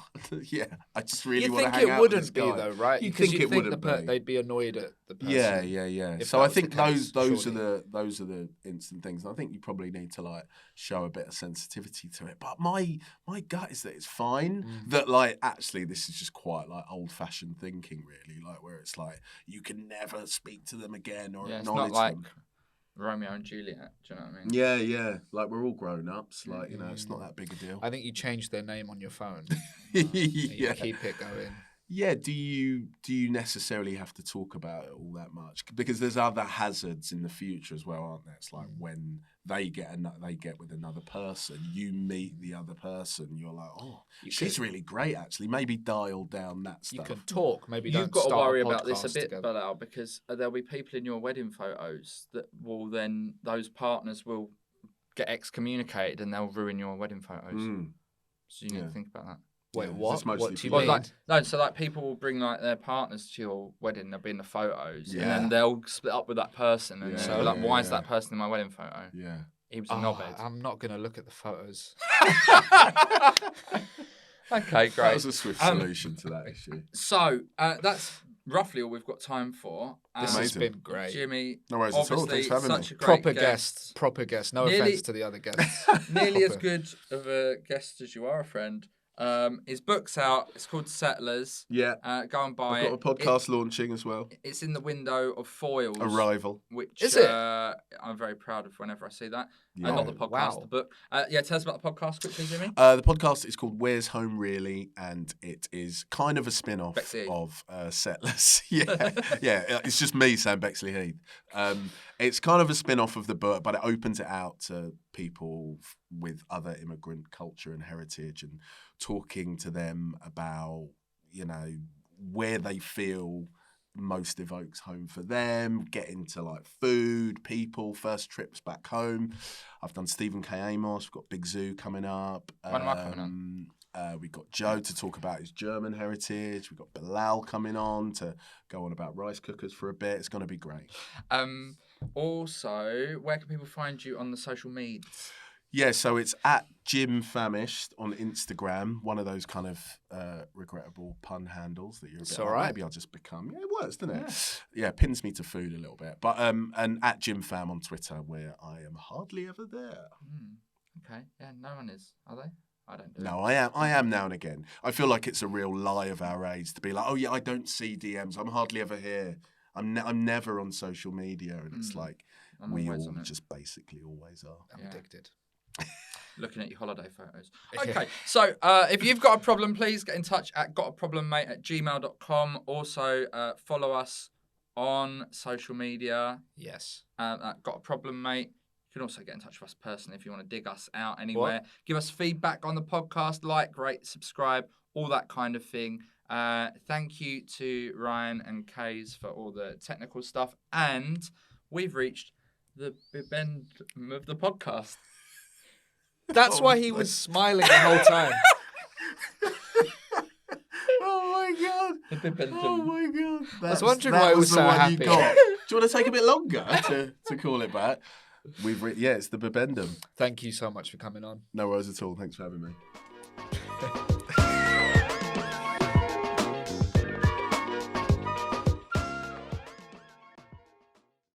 yeah, I just really want to hang out with this guy. You think it wouldn't be though, right? You Because think you it think wouldn't be. they'd be annoyed at the person. Yeah. if So that I was the think case, those surely. are the instant things. And I think you probably need to like show a bit of sensitivity to it. But my gut is that it's fine. That like actually this is just quite like old fashioned thinking, really. Like where it's like you can never speak to them again or Yeah, it's acknowledge not like them. Romeo and Juliet. Do you know what I mean? Yeah. Like we're all grown ups. Like it's not that big a deal. I think you change their name on your phone. Yeah. You keep it going. Yeah, do you necessarily have to talk about it all that much? Because there's other hazards in the future as well, aren't there? It's like when they get with another person, you meet the other person, you're like, oh, she's really great actually. Maybe dial down that stuff. You can talk. Maybe You've don't got to start worry a about this a podcast bit, together. Bilal, because there'll be people in your wedding photos that will then those partners will get excommunicated and they'll ruin your wedding photos. So you need to think about that. Wait, Yeah, what? it's mostly What do you for- mean? Well, so people will bring like their partners to your wedding. They'll be in the photos, and Yeah. then they'll split up with that person. And Yeah, so like, yeah, why is yeah. that person in my wedding photo? Yeah. He was a knobhead. I'm not going to look at the photos. Okay, great. That was a swift solution to that issue. So that's roughly all we've got time for. This has Amazing. been great. Jimmy, No worries at all. obviously Thanks for having such me. a great Proper guest. guest. No Nearly- offense to the other guests. Nearly as Proper. good of a guest as you are a friend. His book's out. It's called Settlers. Yeah. Go and buy I've got a podcast launching as well. It's in the window of Foils. Arrival. Which Is it? I'm very proud of whenever I see that. Yeah. Not the podcast, Wow. the book. Tell us about the podcast quickly, Jimmy. The podcast is called Where's Home Really, and it is kind of a spin-off Bexley Heath. of Settlers. Yeah, it's just me saying Bexley Heath. It's kind of a spin-off of the book, but it opens it out to people with other immigrant culture and heritage and talking to them about, where they feel most evokes home for them, get into like food, people, first trips back home. I've done Stephen K. Amos, we've got Big Zoo coming up. When am I coming on? We've got Joe to talk about his German heritage. We've got Bilal coming on to go on about rice cookers for a bit. It's going to be great. Also, where can people find you on the social medias? Yeah, so it's at Jim Famished on Instagram, one of those kind of regrettable pun handles that you're a bit It's all right. maybe I'll just become. Yeah, it works, doesn't it? Yeah, pins me to food a little bit. But and at Jim Fam on Twitter, where I am hardly ever there. Okay, yeah, no one is, are they? I don't do No, I am now and again. I feel like it's a real lie of our age to be like, oh yeah, I don't see DMs. I'm hardly ever here. I'm never on social media, and it's like I'm we always all on it. just basically always are. I'm Yeah. addicted. Looking at your holiday photos. Okay, so if you've got a problem, please get in touch at gotaproblemmate@gmail.com. Also, follow us on social media Yes. at Got a Problem Mate. You can also get in touch with us personally if you want to dig us out anywhere. Give us feedback on the podcast, like, rate, subscribe, all that kind of thing. Thank you to Ryan and Kays for all the technical stuff. And we've reached the big end of the podcast. That's why he was smiling the whole time. Oh my god! Oh my god! I was wondering why it was the so one happy. you got. Do you want to take a bit longer to call it back? It's the bibendum. Thank you so much for coming on. No worries at all. Thanks for having me.